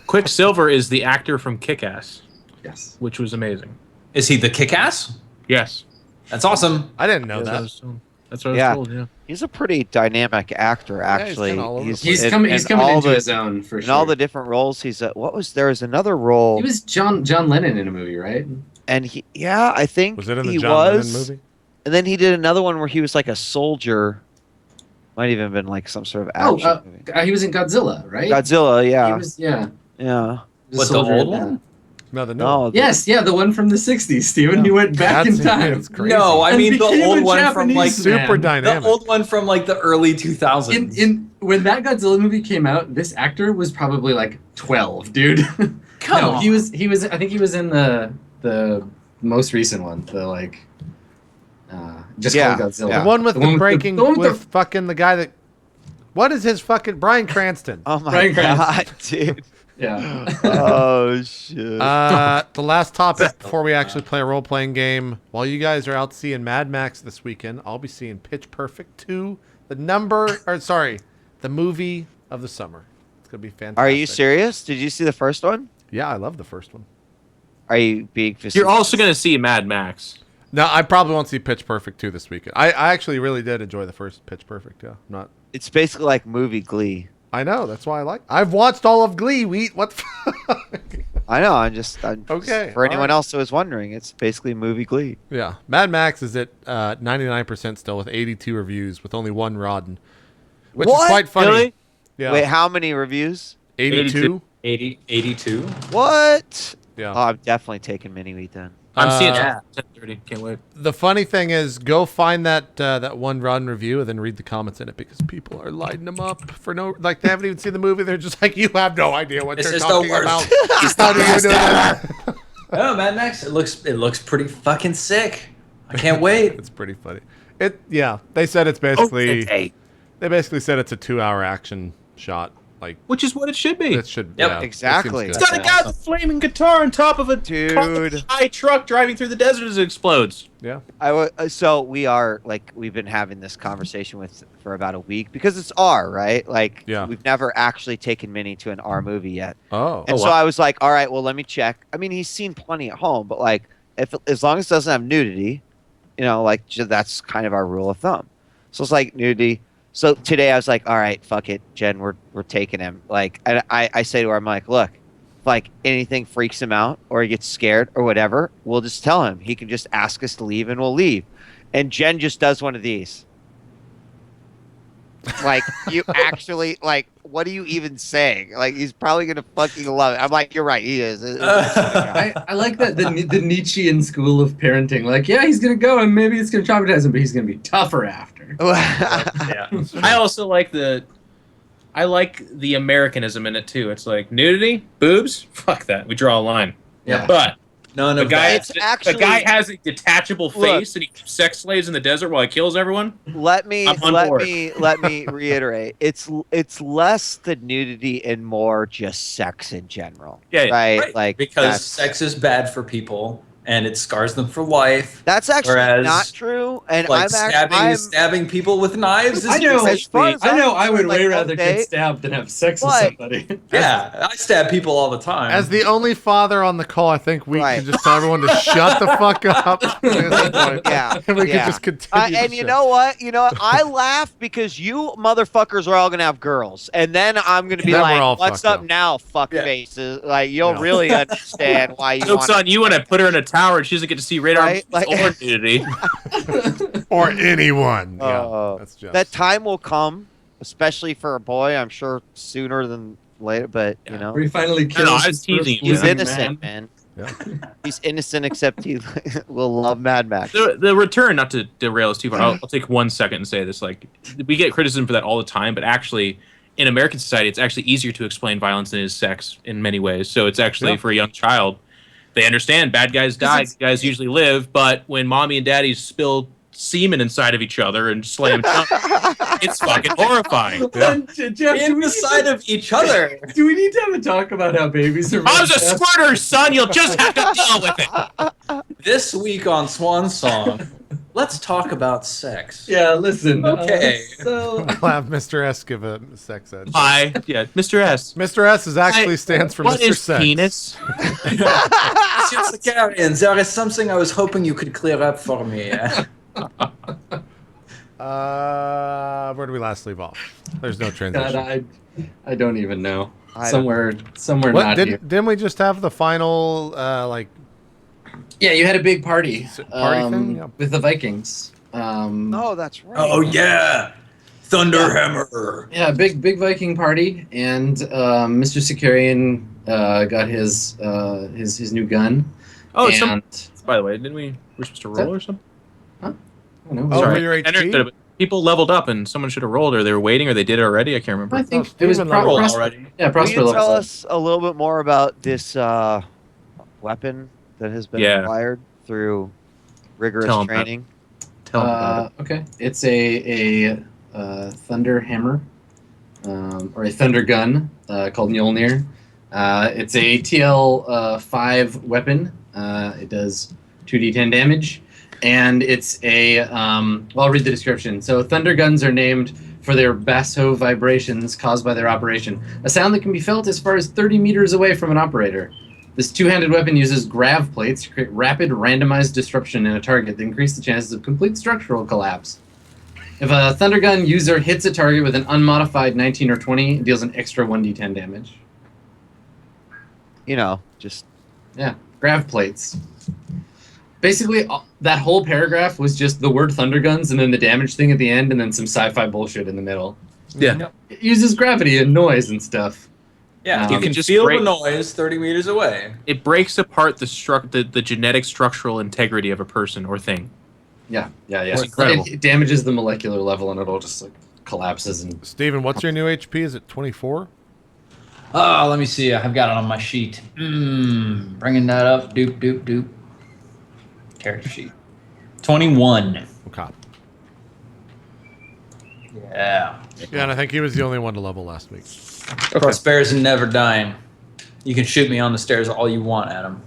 Quicksilver is the actor from Kick-Ass, Yes. which was amazing. Is he the Kick-Ass? Yes. That's awesome. I didn't know that. That's what I was told, yeah. He's a pretty dynamic actor, actually. he's coming into his own for sure. In all the different roles, there was another role. He was John Lennon in a movie, right? And I think Was it in the he John was. Lennon movie? And then he did another one where he was like a soldier. Might even been like some sort of action movie. He was in Godzilla, right? Godzilla, yeah. He was, yeah. What, the old one? No, the new No, one. Yes, the one from the 60s, Steven. He went back in time. That's crazy. No, I And mean the became old a one from like Japanese super man. dynamic. the old one from like the early 2000s. When that Godzilla movie came out, this actor was probably like 12, dude. Come on. he was. I think he was in the most recent one, the like, just called Godzilla. Yeah. The one with the breaking the one with fucking the guy that. What is his fucking Bryan Cranston? Oh my Bryan god, dude. Yeah. Oh shit. The last topic before we actually play a role-playing game. While you guys are out seeing Mad Max this weekend, I'll be seeing Pitch Perfect 2, the movie of the summer. It's gonna be fantastic. Are you serious? Did you see the first one? Yeah, I love the first one. Are you being facetious? You're also going to see Mad Max. No, I probably won't see Pitch Perfect 2 this weekend. I actually really did enjoy the first Pitch Perfect. Yeah, It's basically like movie Glee. I know, that's why I've watched all of Glee. What the fuck? I know. I'm Okay, For anyone alright. else who was wondering, it's basically movie Glee. Yeah, Mad Max is at 99% still with 82 reviews with only one rotten, which is What? quite funny. Really? Yeah, Wait, how many reviews? 82. 82. What? Yeah. Oh, I'm definitely taking mini wheat then. I'm seeing it Yeah. at 10:30. Can't wait. The funny thing is, go find that one rotten review and then read the comments in it because people are lighting them up for no, like they haven't even seen the movie. They're just like, you have no idea what This they're is the talking worst. about. He's How do the you best do that? Oh, Mad Max! It looks pretty fucking sick. I can't wait. It's pretty funny. They said it's basically they basically said it's a 2-hour action shot. Like Which is what it should be. it should. Yep, yeah, it exactly. seems It's good. got a guy with a flaming guitar on top of a Dude. high truck driving through the desert as it explodes. Yeah. So we've been having this conversation for about a week because it's R, right? Like, Yeah. we've never actually taken Minnie to an R movie yet. Oh. And so I was like, all right, well, let me check. I mean, he's seen plenty at home, but like, as long as it doesn't have nudity, like that's kind of our rule of thumb. So it's like nudity. So today I was like, all right, fuck it, Jen, we're taking him. Like, and I say to her, I'm like, look, if like anything freaks him out or he gets scared or whatever, we'll just tell him. He can just ask us to leave and we'll leave. And Jen just does one of these. Like, you actually, like, what are you even saying? Like, he's probably going to fucking love it. I'm like, you're right, he is. I like that the Nietzschean school of parenting. Like, yeah, he's gonna go and maybe it's gonna traumatize him, but he's gonna be tougher after. Yeah. I also like the Americanism in it too. It's like nudity, boobs, fuck that. We draw a line. Yeah. But None The of guy, that. It's actually- the guy has a detachable face and he keeps sex slaves in the desert while he kills everyone. Let me I'm on board. reiterate. It's less the nudity and more just sex in general. Yeah, right. Like Because that's- sex is bad for people and it scars them for life. That's actually Whereas, not true. And Like I'm stabbing people with knives. Is I know. as far as I know. I'm I would concerned, way like, rather okay, get stabbed than have sex with but- somebody. Yeah, I stab people all the time. As the only father on the call, I think we Right. can just tell everyone to shut the fuck up. At this point. Yeah, And we yeah. can just continue. And the you show. know what? I laugh because you motherfuckers are all gonna have girls, and then I'm gonna be Then we're all like, "What's fucked up up. now, fuck Yeah. faces?" Like you'll Yeah. really understand why you Joke's want. on you when I put her in a tower and she doesn't get to see radar Right, like- or nudity. Or anyone. Yeah, Oh, that's just. that time will come, especially for a boy. I'm sure sooner than later, but you know, Where he finally No, kills. I was his teasing first you. he's living innocent, man. Yeah. He's innocent, except he will love Mad Max. The return, not to derail us too far, I'll take 1 second and say this. Like, we get criticism for that all the time, but actually, in American society, it's actually easier to explain violence than it is sex in many ways. So it's actually, Yeah. for a young child, they understand bad guys die, good guys usually live, but when mommy and daddy spill semen inside of each other and slam junk, it's fucking horrifying. And, Jeff, do we, in the need side of each other. do we need to have a talk about how babies are? Mom's a made? squirter, son. You'll just have to deal with it. This week on Swan Song, let's talk about sex. Yeah, listen. Okay. So We'll have Mr. S give a sex ed. Hi. Yeah, Mr. S. Mr. S is actually stands for What Mr. is Sex. penis? Secretarian, there is something I was hoping you could clear up for me. Where do we last leave off? There's no transition. God, I don't even know. I Somewhere what not here. didn't we just have the final like Yeah, you had a big party. party thing? Yeah. With the Vikings. Oh, that's right. Oh yeah, Thunderhammer. Yeah, big Viking party, and Mr. Securian got his new gun. Oh, and by the way, didn't we? We're supposed to roll or something? I don't know. Oh, Sorry. your I entered HP? the- people leveled up and someone should have rolled, or they were waiting, or they did it already. I can't remember. I think Oh, it was Steven Pro- leveled Pros- already. Yeah, Will Prosper you level. tell us a little bit more about this weapon that has been Yeah. acquired through rigorous Tell 'em that. training? Tell them about it. Okay, it's a thunder hammer, or a thunder gun called Mjolnir. It's a TL5 weapon. It does 2d10 damage, and it's a. Well, I'll read the description. So thunder guns are named for their basso vibrations caused by their operation, a sound that can be felt as far as 30 meters away from an operator. This two-handed weapon uses grav plates to create rapid, randomized disruption in a target that increase the chances of complete structural collapse. If a thunder gun user hits a target with an unmodified 19 or 20, it deals an extra 1d10 damage. You know, just Yeah, grav plates. Basically, that whole paragraph was just the word thunder guns and then the damage thing at the end and then some sci-fi bullshit in the middle. Yeah. It uses gravity and noise and stuff. Yeah, You you can can just feel break- the noise 30 meters away. It breaks apart the genetic structural integrity of a person or thing. Yeah. It's incredible. It damages the molecular level and it all just like collapses and Steven, what's your new HP? Is it 24? Oh, let me see. I've got it on my sheet. Bringing that up. Doop. Character sheet. 21. Okay. Yeah. Yeah, and I think he was the only one to level last week. Prosperous and never dying. You can shoot me on the stairs all you want, Adam.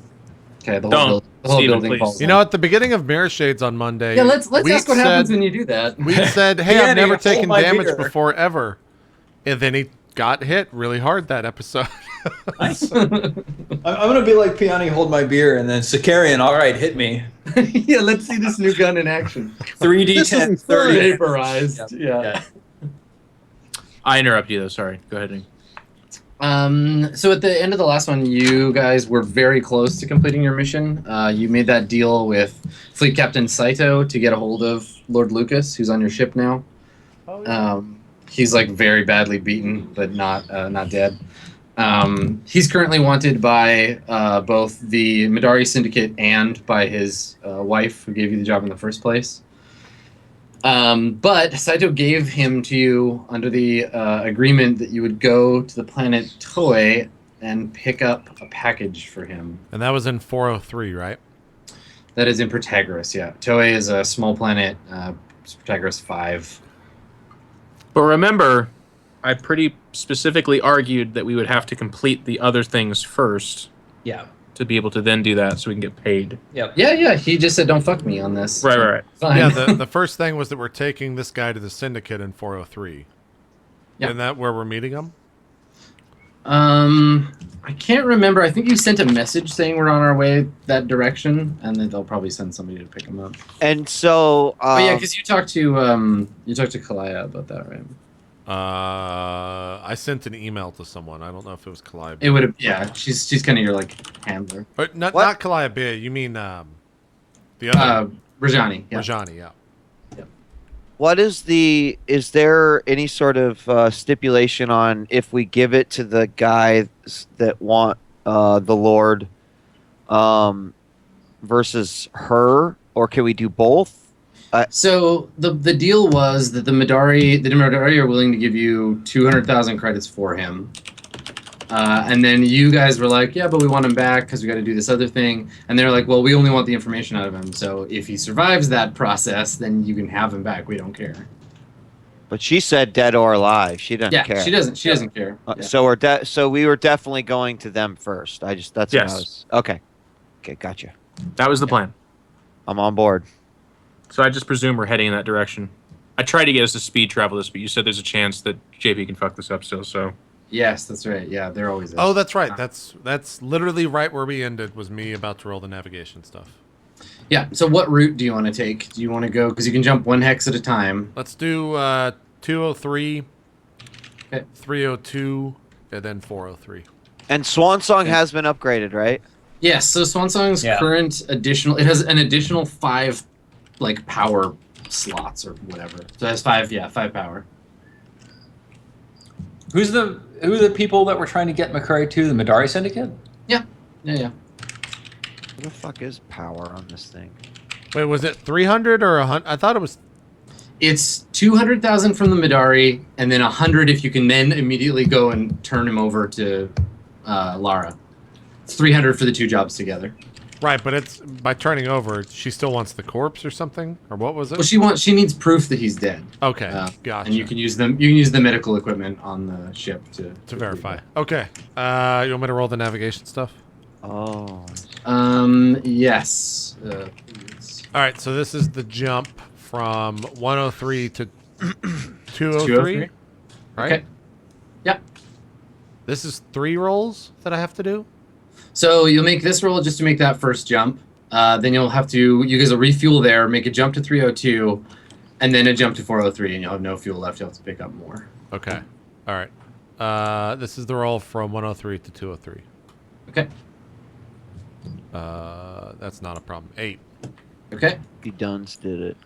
okay, the Don't, whole Steven, building please. falls. You know, at the beginning of Mirror Shades on Monday, Yeah, let's we ask what happens when you do that. we said, "Hey, Danny, I've never hold taken my damage beer." before ever," and then he got hit really hard that episode. Nice. I'm going to be like Piani, hold my beer, and then Sicarian, all right, hit me. Yeah, let's see this new gun in action. 3d10, 30. Vaporized. Yeah. I interrupt you though. Sorry. Go ahead. And So at the end of the last one, you guys were very close to completing your mission. You made that deal with Fleet Captain Saito to get a hold of Lord Lucas, who's on your ship now. He's like very badly beaten, but not dead. He's currently wanted by both the Midari Syndicate and by his wife, who gave you the job in the first place. But Saito gave him to you under the agreement that you would go to the planet Toei and pick up a package for him. And that was in 403, right? That is in Protagoras, yeah. Toei is a small planet, Protagoras 5. But remember, I pretty specifically argued that we would have to complete the other things first Yeah. to be able to then do that so we can get paid. Yep. Yeah, he just said don't fuck me on this. Right. Fine. Yeah, the first thing was that we're taking this guy to the Syndicate in 403. Yeah. Isn't that where we're meeting him? I can't remember. I think you sent a message saying we're on our way that direction, and then they'll probably send somebody to pick him up. And so, Oh yeah, because you talked to Kalaya about that, right? I sent an email to someone. I don't know if it was Kalaya. It would have. Yeah, she's kind of your like handler. But not What? Kalaya Bay. You mean the other Rajani. Yeah. Rajani? Yeah. what is is there any sort of stipulation on if we give it to the guys that want the Lord versus her, or can we do both? So the deal was that the Madari are willing to give you 200,000 credits for him, and then you guys were like, yeah, but we want him back because we got to do this other thing, and they're like, well, we only want the information out of him. So if he survives that process, then you can have him back. We don't care. But she said dead or alive. She doesn't Yeah, care. she doesn't care. Yeah. So we were definitely going to them first. That's what I Yes. was. Okay, gotcha. That was the plan. I'm on board. So I just presume we're heading in that direction. I tried to get us to speed travel this, but you said there's a chance that JP can fuck this up still, so... Yes, that's right. Yeah, there always is. Oh, that's right. That's literally right where we ended. Was me about to roll the navigation stuff. Yeah. So what route do you want to take? Do you want to go because you can jump one hex at a time? Let's do 203, Okay. 302, and then 403. And Swan Song has been upgraded, right? Yes. So Swan Song's current additional, it has an additional 5 like power slots or whatever. So it has 5 power. Who are the people that we're trying to get Makari to? The Madari Syndicate? Yeah. What the fuck is power on this thing? Wait, was it 300 or 100? I thought it was. It's 200,000 from the Madari, and then 100 if you can then immediately go and turn him over to Lara. It's 300 for the 2 jobs together. Right, but it's by turning over, she still wants the corpse or something, or what was it? Well, she needs proof that he's dead. Okay, gotcha. And you can use the medical equipment on the ship to verify. Okay, you want me to roll the navigation stuff? Oh. Yes. All right, so this is the jump from 103 to 203, right? Okay. Yeah. This is 3 rolls that I have to do. So you'll make this roll just to make that first jump. Then you guys will refuel there, make a jump to 302, and then a jump to 403, and you'll have no fuel left. You'll have to pick up more. Okay. All right. This is the roll from 103 to 203. Okay. That's not a problem. 8. Okay. You duns did it.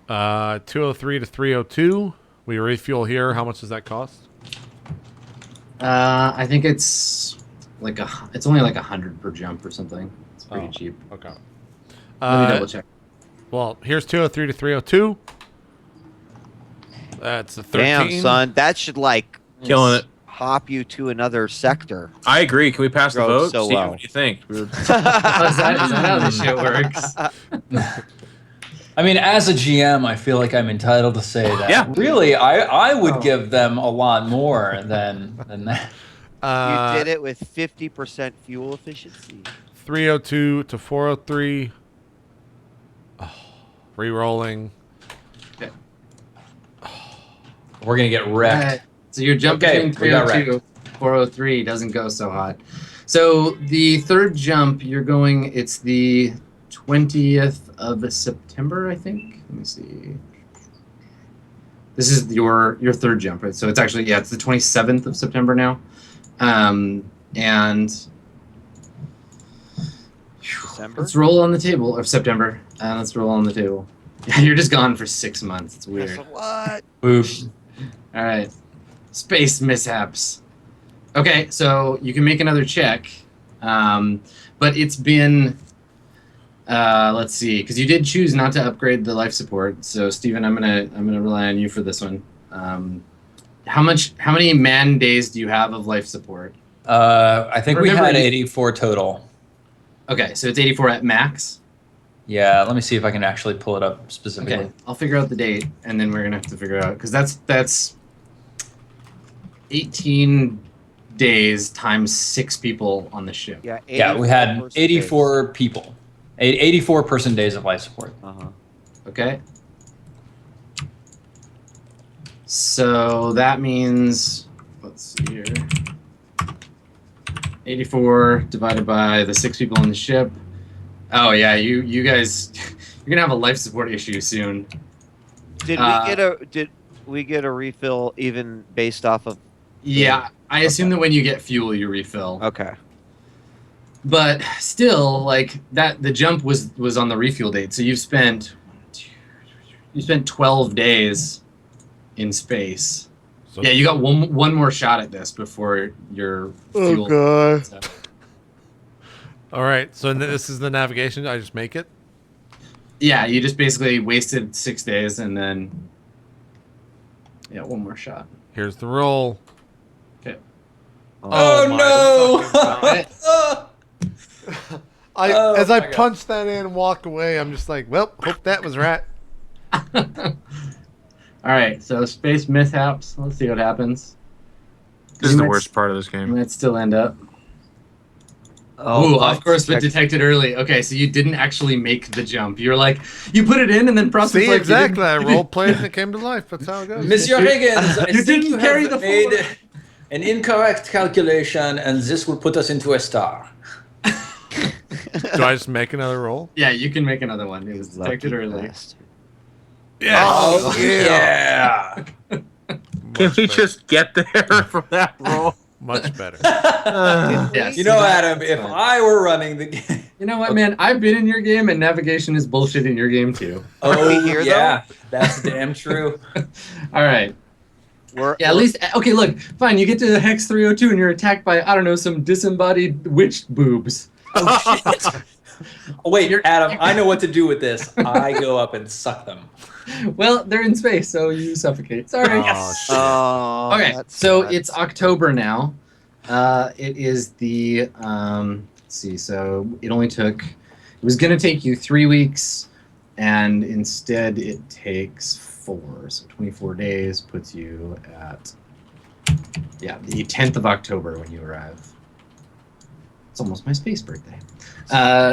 203 to 302. We refuel here. How much does that cost? I think it's it's only like 100 per jump or something. It's pretty cheap. Okay. Let me double check. Well, here's 203 to 302. That's a 13. Damn, son, that should Killing it. hop you to another sector. I agree. Can we pass the Drove vote? so Steve, well. what do you think? Is that how this shit works? I mean, as a GM, I feel like I'm entitled to say that. Yeah. Really, I would give them a lot more than that. You did it with 50% fuel efficiency. 302 to 403. Oh, re-rolling. Okay. We're gonna get wrecked. Alright, so you're jumping Okay, between we got 302, 403 doesn't go so hot. So the third jump, you're going. It's the 20th of September, I think. Let me see. This is your third jump, right? So it's actually it's the 27th of September now, and December? let's roll on the table of September. Let's roll on the table. Yeah, you're just gone for 6 months. It's weird. What? Boop. All right. Space mishaps. Okay, so you can make another check, but it's been. Let's see, because you did choose not to upgrade the life support. So Steven, I'm gonna rely on you for this one. How many man days do you have of life support? I think we Remember had you- 84 total. Okay, so it's 84 at max. Yeah, let me see if I can actually pull it up specifically. Okay, I'll figure out the date, and then we're gonna have to figure out because that's 18 days times 6 people on the ship. Yeah, Yeah, we 84 had person 84 people. 84 person days of life support. days. Uh-huh. Okay. So that means, let's see here. 84 divided by the 6 people on the ship. Oh yeah, you guys, you're gonna have a life support issue soon. Did we get a refill even based off of? Yeah, I assume Okay. that when you get fuel, you refill. Okay. But still, like that, the jump was on the refuel date. So you spent 12 days in space. So- Yeah, you got one more shot at this before your fuel. God. So- All right. So this is the navigation. I just make it. Yeah, you just basically wasted 6 days and then one more shot. Here's the roll. Okay. Oh, my no! As I my God. punch that in and walk away, I'm just like, well, hope that was right. All right, so space mishaps. Let's see what happens. This is You the might- worst part of this You game. might still end up. Oh, Ooh, off course, but detected early. Okay, so you didn't actually make the jump. You're like, you put it in and then process See, like exactly. I You role played and it came to life. That's how it goes. Monsieur Higgins, I You think didn't you carry have the made forward. an incorrect calculation, and this will put us into a star. Do I just make another roll? Yeah, you can make another one. It was detected early. Yeah. Oh, yeah. Can Much we better. just get there from that roll? Much better. Yes. You know, Adam, if I were running the game, You know what, man? I've been in your game, and navigation is bullshit in your game too. Are we here, yeah, that's damn true. All right. We're, Yeah, at least okay. Look, fine. You get to Hex 302, and you're attacked by I don't know some disembodied witch boobs. Oh shit! Oh, wait, Adam, I know what to do with this. I go up and suck them. Well, they're in space, so you suffocate. Sorry. Oh, shit. Oh, Okay, that's so nuts. it's October now. It is the let's see. So it only took. It was gonna take you 3 weeks, and instead it takes 4. So 24 days puts you at the 10th of October when you arrive. It's almost my space birthday.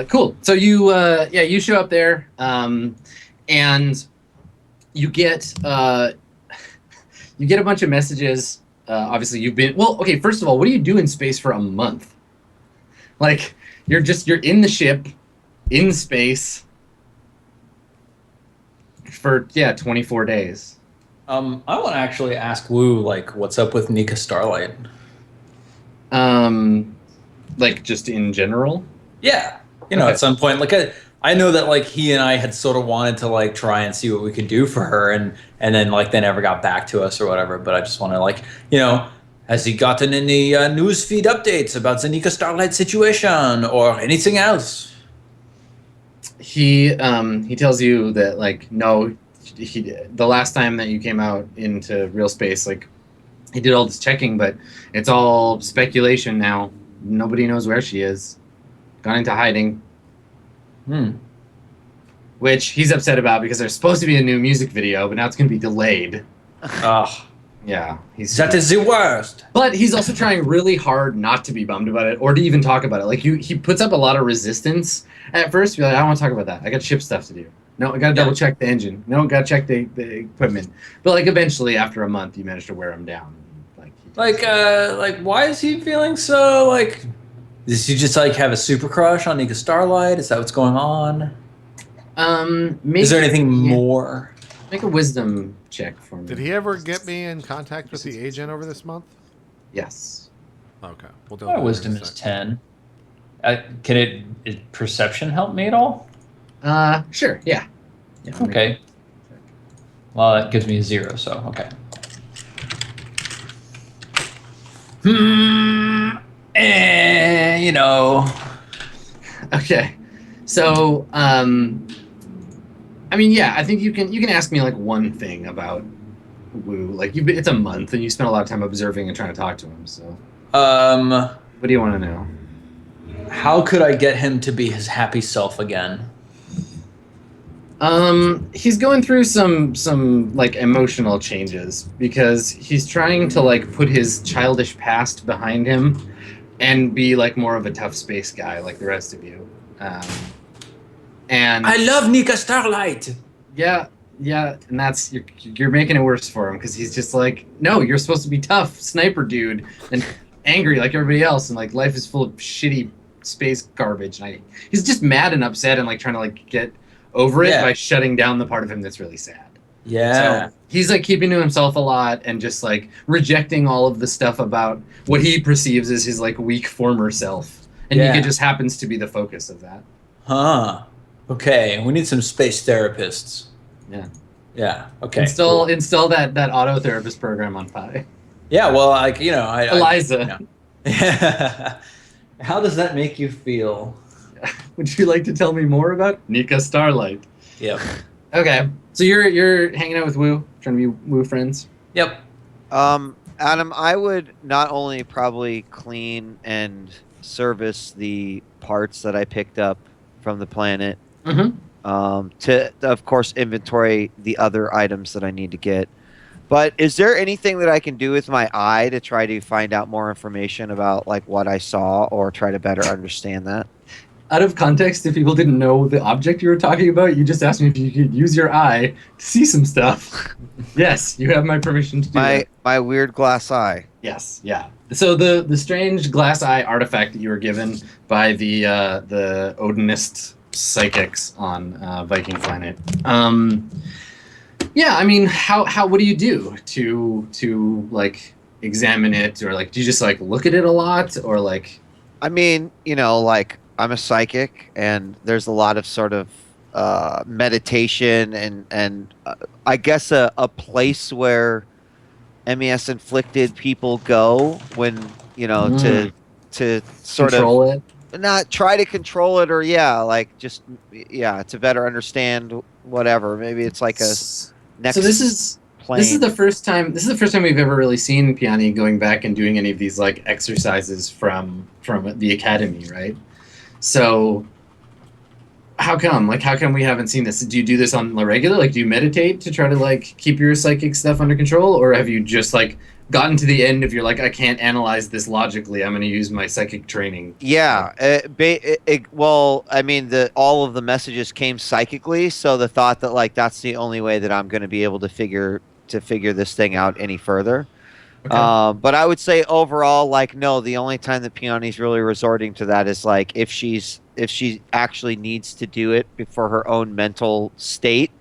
Cool. So you you show up there, and you get a bunch of messages. Obviously, you've been okay. First of all, what do you do in space for a month? Like you're in the ship, in space for 24 days. I want to actually ask Wu, like, what's up with Nika Starlight? Like just in general. Yeah, you know, Okay. at some point, like, I know that like he and I had sort of wanted to like try and see what we could do for her, and then like they never got back to us or whatever. But I just want to like, you know, has he gotten any newsfeed updates about the Nika Starlight situation or anything else? He tells you that like no, the last time that you came out into real space, like he did all this checking, but it's all speculation now. Nobody knows where she is. Gone into hiding. Which he's upset about because there's supposed to be a new music video, but now it's going to be delayed. Ugh, Yeah, that is the worst. But he's also trying really hard not to be bummed about it or to even talk about it. Like he puts up a lot of resistance at first. Be like, I don't want to talk about that. I got ship stuff to do. No, I got to double check the engine. No, got to check the equipment. But like eventually, after a month, you manage to wear him down. Like, why is he feeling so like? Does he just like have a super crush on Nika Starlight? Is that what's going on? Maybe, Is there anything more? Make a wisdom check for me. Did he ever get me in contact with the agent over this month? Yes. Okay. We'll do My that wisdom in a is sec. 10. Can perception help me at all? Sure. Yeah. Okay. Well, that gives me a 0, so okay. You know. Okay. So, I mean, yeah, I think you can ask me like one thing about Wu. Like it's a month, and you spent a lot of time observing and trying to talk to him. So. What do you want to know? How could I get him to be his happy self again? He's going through some like emotional changes because he's trying to like put his childish past behind him and be like more of a tough space guy like the rest of you. And I love Nika Starlight. yeah, and that's you're making it worse for him because he's just like, no, you're supposed to be tough, sniper dude, and angry like everybody else, and like life is full of shitty space garbage. And he's just mad and upset and like trying to like get over it by shutting down the part of him that's really sad. Yeah. So he's like keeping to himself a lot and just like rejecting all of the stuff about what he perceives as his like weak former self. And Nika just happens to be the focus of that. Huh. Okay. We need some space therapists. Yeah. Yeah. Okay. Install that auto therapist program on Pi. Yeah. Well, like Eliza. How does that make you feel? Would you like to tell me more about Nika Starlight? Yep. Okay. So you're hanging out with Woo, trying to be Woo friends? Yep. Adam, I would not only probably clean and service the parts that I picked up from the planet, to of course inventory the other items that I need to get. But is there anything that I can do with my eye to try to find out more information about like what I saw or try to better understand that? Out of context, if people didn't know the object you were talking about, you just asked me if you could use your eye to see some stuff. Yes, you have my permission to do that. My weird glass eye. Yes, yeah. So the strange glass eye artifact that you were given by the Odinist psychics on Viking planet. Yeah, I mean, how what do you do to like examine it, or like do you just like look at it a lot, or like? I mean, like I'm a psychic, and there's a lot of sort of meditation and I guess a place where MES inflicted people go when to sort control of not try to control it, or to better understand whatever. Maybe it's like a next. So this is the first time. This is the first time we've ever really seen Piani going back and doing any of these like exercises from the academy, right? So how come? Like, how come we haven't seen this? Do you do this on the regular? Like, do you meditate to try to like keep your psychic stuff under control, or have you just like gotten to the end of you're like, I can't analyze this logically, I'm going to use my psychic training? Yeah. Well, I mean, all of the messages came psychically, so the thought that like that's the only way that I'm going to be able to figure this thing out any further. Okay. But I would say overall, like, no, the only time that Piani's really resorting to that is like if she actually needs to do it for her own mental state,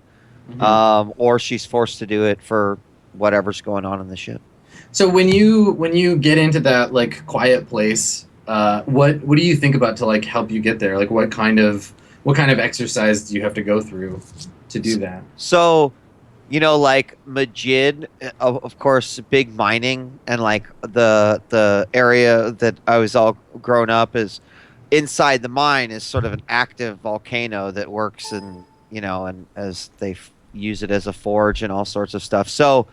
or she's forced to do it for whatever's going on in the ship. So when you get into that like quiet place, what do you think about to like help you get there? Like what kind of exercise do you have to go through to do that? So, like Majid, of course, big mining, and like the area that I was all grown up is inside the mine is sort of an active volcano that works and as they use it as a forge and all sorts of stuff. So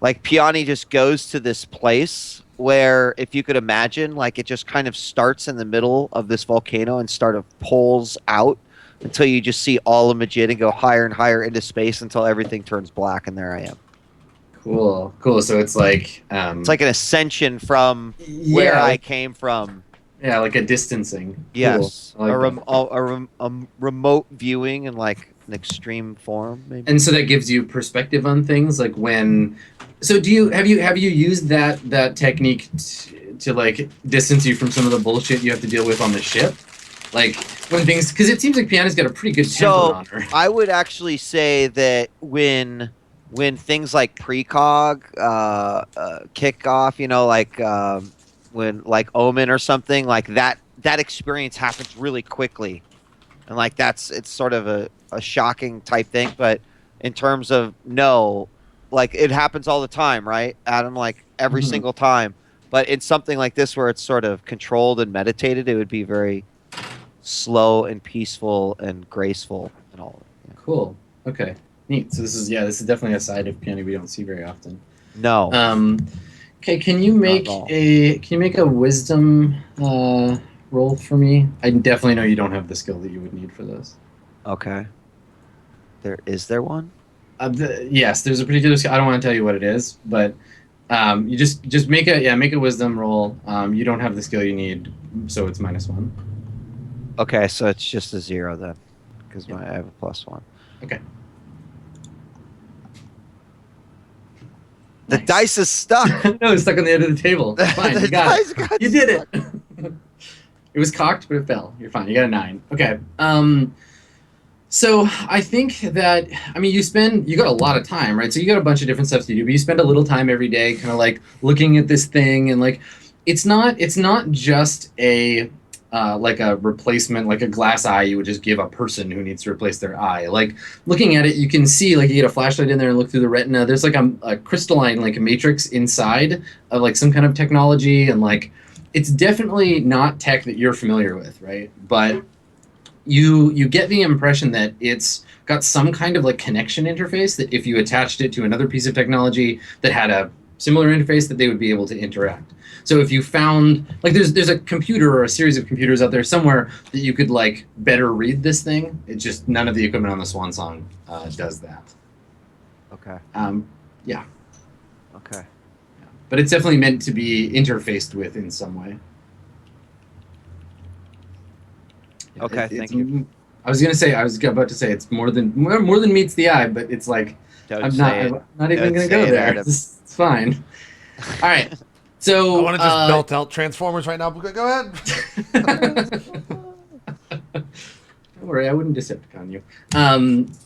like Piani just goes to this place where, if you could imagine, like it just kind of starts in the middle of this volcano and sort of pulls out until you just see all of Majid and go higher and higher into space until everything turns black, and there I am. Cool. So it's like an ascension from where I came from. Yeah, like a distancing. Yes, cool. Like a remote viewing in like an extreme form, maybe. And so that gives you perspective on things, like when. So have you used that technique to like distance you from some of the bullshit you have to deal with on the ship? Like when things, because it seems like Piana's got a pretty good temper on her. I would actually say that when things like precog kick off, when like Omen or something like that experience happens really quickly, and like it's sort of a shocking type thing. But in terms of like it happens all the time, right, Adam? Like every single time. But in something like this where it's sort of controlled and meditated, it would be very slow and peaceful and graceful and all. Yeah. Cool. Okay. Neat. So this is definitely a side of Piani we don't see very often. No. Okay, can you make all. a wisdom roll for me? I definitely know you don't have the skill that you would need for this. Okay. Is there one? Yes, there's a particular skill. I don't want to tell you what it is, but you just make a wisdom roll. You don't have the skill you need, so it's -1. Okay, so it's just a 0 then, because I have a +1. Okay. The Nice. dice is stuck. No, it's stuck on the end of the table. It's fine. The You got dice it. got You did stuck. it. It was cocked, but it fell. You're fine. You got a 9. Okay. So I think that you got a lot of time, right? So you got a bunch of different stuff to do, but you spend a little time every day, kind of like looking at this thing, and like it's not just a like a replacement, like a glass eye you would just give a person who needs to replace their eye. Like looking at it, you can see, like, you get a flashlight in there and look through the retina. There's like a crystalline, like a matrix inside of like some kind of technology, and like it's definitely not tech that you're familiar with, right? But you get the impression that it's got some kind of like connection interface that if you attached it to another piece of technology that had a similar interface, that they would be able to interact. So if you found, like, there's a computer or a series of computers out there somewhere that you could like better read this thing. It's just none of the equipment on the Swan Song does that. Okay. Yeah. Okay. But it's definitely meant to be interfaced with in some way. Okay, thank you. I was about to say it's more than meets the eye, but it's like I'm not even gonna go there. It's fine. All right. So I want to just belt out Transformers right now. Go ahead. Don't worry, I wouldn't Decepticon you.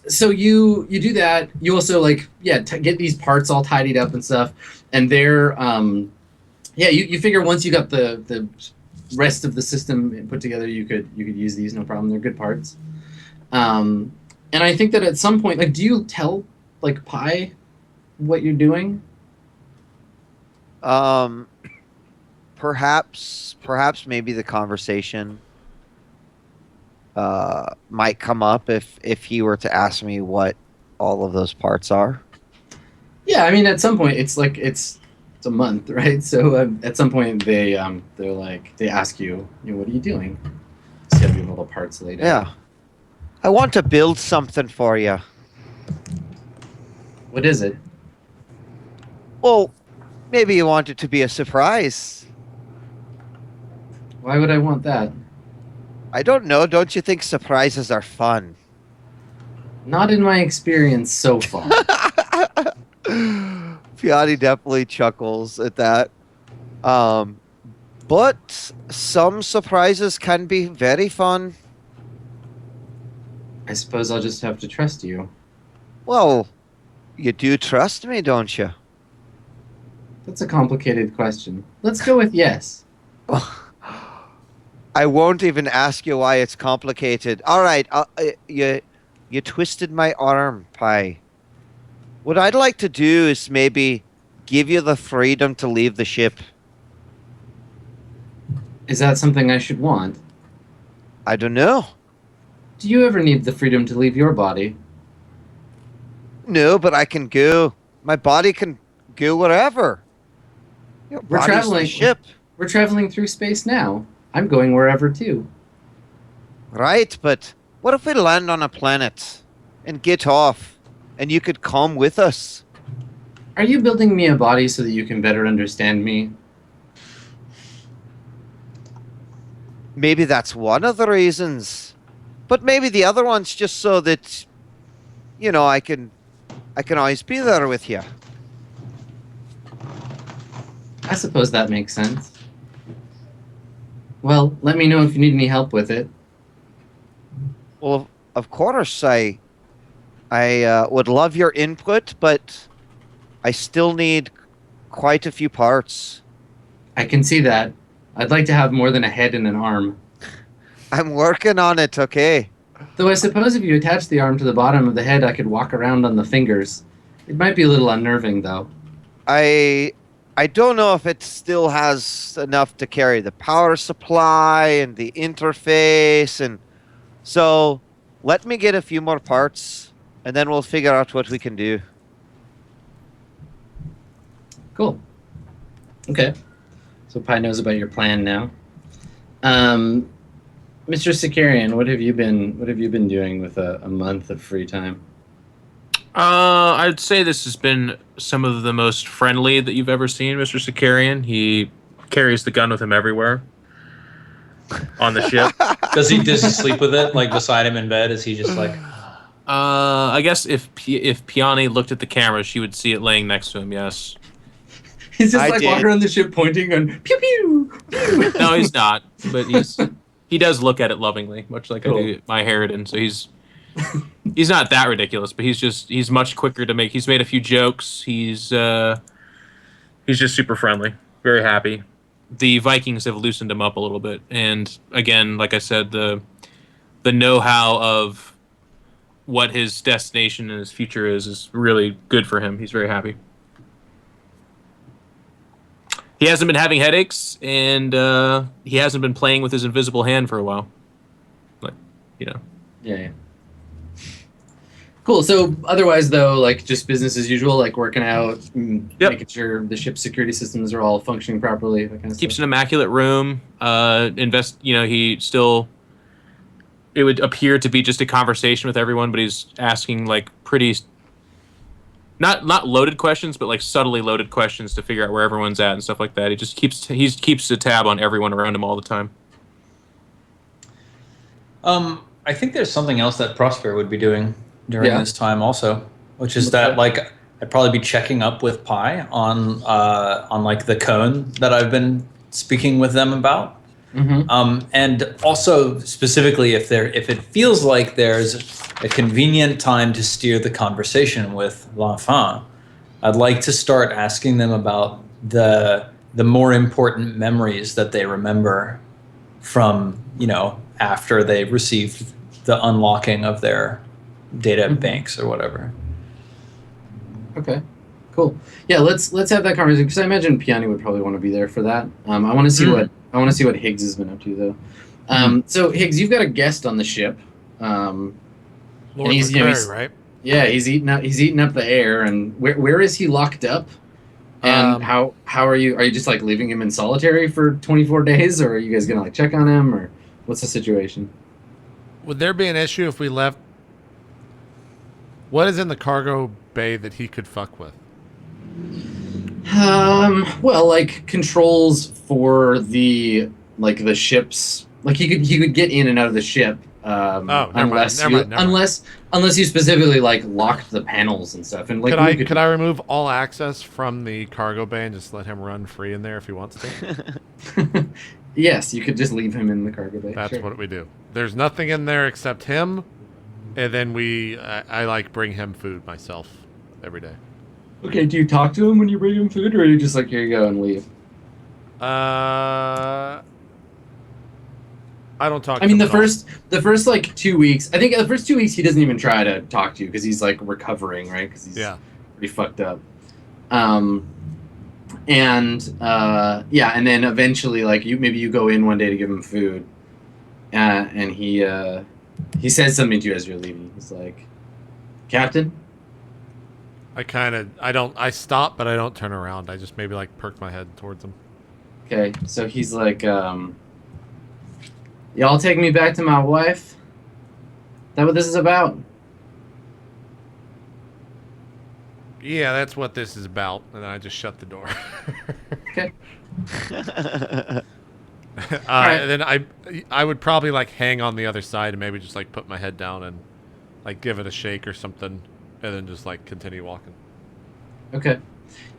So you do that. You also get these parts all tidied up and stuff, and they're you figure once you got the rest of the system put together, you could use these, no problem. They're good parts. And I think that at some point, like, do you tell like Pi what you're doing? Perhaps maybe the conversation might come up if he were to ask me what all of those parts are. Yeah, I mean, at some point, it's a month, right? So at some point, they ask you, what are you doing? Instead of all the parts laid out. Yeah, I want to build something for you. What is it? Well, maybe you want it to be a surprise. Why would I want that? I don't know. Don't you think surprises are fun? Not in my experience so far. Fiati definitely chuckles at that. But some surprises can be very fun. I suppose I'll just have to trust you. Well, you do trust me, don't you? That's a complicated question. Let's go with yes. I won't even ask you why it's complicated. All right, you twisted my arm, Pi. What I'd like to do is maybe give you the freedom to leave the ship. Is that something I should want? I don't know. Do you ever need the freedom to leave your body? No, but I can go. My body can go wherever. Your We're body's traveling. the ship. We're traveling through space now. I'm going wherever too. Right, but what if we land on a planet and get off and you could come with us? Are you building me a body so that you can better understand me? Maybe that's one of the reasons. But maybe the other one's just so that, I can always be there with you. I suppose that makes sense. Well, let me know if you need any help with it. Well, of course, I would love your input, but I still need quite a few parts. I can see that. I'd like to have more than a head and an arm. I'm working on it, okay? Though I suppose if you attach the arm to the bottom of the head, I could walk around on the fingers. It might be a little unnerving, though. I don't know if it still has enough to carry the power supply and the interface, and so let me get a few more parts, and then we'll figure out what we can do. Cool. Okay. So Pi knows about your plan now. Mr. Sakarian, what have you been doing with a month of free time? I'd say this has been some of the most friendly that you've ever seen, Mr. Sakarian. He carries the gun with him everywhere on the ship. Does he sleep with it like beside him in bed? Is he just like? I guess if Piani looked at the camera, she would see it laying next to him. Yes. He's just I like did. walking around the ship pointing and pew pew pew. No, he's not. But he does look at it lovingly, much like Cool. I do my Harridan. So he's not that ridiculous, but he's much quicker to make. He's made a few jokes. He's just super friendly, very happy. The Vikings have loosened him up a little bit, and again, like I said, the know-how of what his destination and his future is really good for him. He's very happy. He hasn't been having headaches, and he hasn't been playing with his invisible hand for a while. Like, Yeah. Cool. So otherwise, though, like just business as usual, like working out, Yep. making sure the ship's security systems are all functioning properly, that kind of Keeps stuff. an immaculate room. He still. It would appear to be just a conversation with everyone, but he's asking like pretty. Not loaded questions, but like subtly loaded questions to figure out where everyone's at and stuff like that. He keeps a tab on everyone around him all the time. I think there's something else that Prosper would be doing during Yeah. this time also, which is What's that that? like I'd probably be checking up with Pi on like the cone that I've been speaking with them about. Mm-hmm. And also specifically if it feels like there's a convenient time to steer the conversation with l'enfant, I'd like to start asking them about the more important memories that they remember from, after they received the unlocking of their data banks or whatever. Okay. Cool. Yeah. Let's have that conversation because I imagine Piani would probably want to be there for that. I want to see what Higgs has been up to though. So Higgs, you've got a guest on the ship. Lord And he's, McCrary, right? Yeah, he's eating up the air. And where is he locked up? And how are you? Are you just like leaving him in solitary for 24 days, or are you guys gonna like check on him, or what's the situation? Would there be an issue if we left? What is in the cargo bay that he could fuck with? Well, like controls for the ships. Like he could get in and out of the ship. Never mind. Unless you specifically like locked the panels and stuff. And like could I remove all access from the cargo bay and just let him run free in there if he wants to? Yes, you could just leave him in the cargo bay. That's sure. what we do. There's nothing in there except him, and then I like bring him food myself every day. Okay, do you talk to him when you bring him food, or are you just like, here you go, and leave? I don't talk. I mean, to the him at first first like 2 weeks. I think the first 2 weeks he doesn't even try to talk to you because he's like recovering, right? Because he's pretty fucked up. And then eventually, like maybe you go in one day to give him food, and he says something to you as you're leaving. He's like, "Captain." I stop, but I don't turn around. I just maybe like perk my head towards him. Okay, so he's like, y'all take me back to my wife? Is that what this is about? Yeah, that's what this is about. And then I just shut the door. Okay. And then I would probably like hang on the other side and maybe just like put my head down and like give it a shake or something, and then just like continue walking. Okay.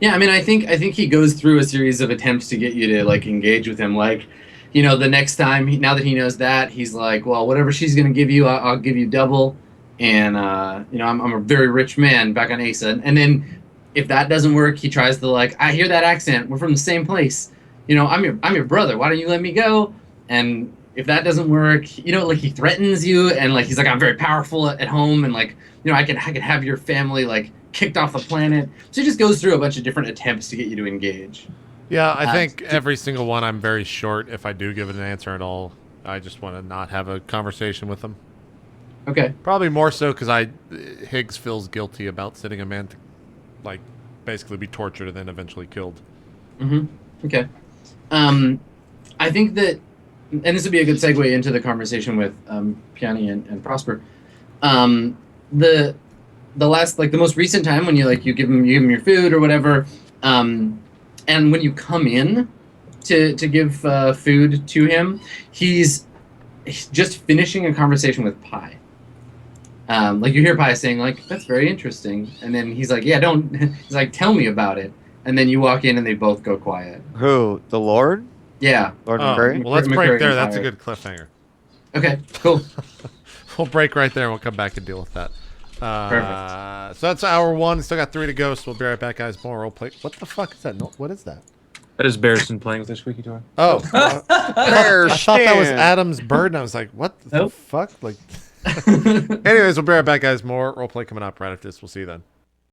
Yeah, I mean, I think he goes through a series of attempts to get you to like engage with him. Like, the next time, now that he knows that, he's like, well, whatever she's gonna give you, I'll give you double. And I'm a very rich man back on Asa. And then if that doesn't work, he tries to like, I hear that accent. We're from the same place. I'm your brother. Why don't you let me go? And if that doesn't work, like he threatens you, and like he's like, I'm very powerful at home, and like, I could have your family like kicked off the planet. So he just goes through a bunch of different attempts to get you to engage. Yeah, I think every single one I'm very short if I do give it an answer at all. I just want to not have a conversation with them. Okay. Probably more so because Higgs feels guilty about sending a man to, like, basically be tortured and then eventually killed. Mm-hmm. Okay. I think that, and this would be a good segue into the conversation with Piani and Prosper. The last, like the most recent time when you give him your food or whatever, and when you come in to give food to him, he's just finishing a conversation with Pi. Like you hear Pi saying like, "That's very interesting," and then he's like, "Yeah, don't." He's like, "Tell me about it." And then you walk in and they both go quiet. Who? The Lord? Yeah. Lord Oh, McCurry? well, let's McCurry break there. and That's a Pi. good cliffhanger. Okay. Cool. We'll break right there and we'll come back and deal with that. Perfect. So that's hour 1. Still got 3 to go, so we'll be right back, guys. More role play. What the fuck is that? No, what is that? That is Barrison playing with their squeaky toy. Oh, I thought that was Stan. Adam's bird, and I was like, what the Nope. fuck? Like, anyways, we'll be right back, guys. More role play coming up right after this. We'll see you then.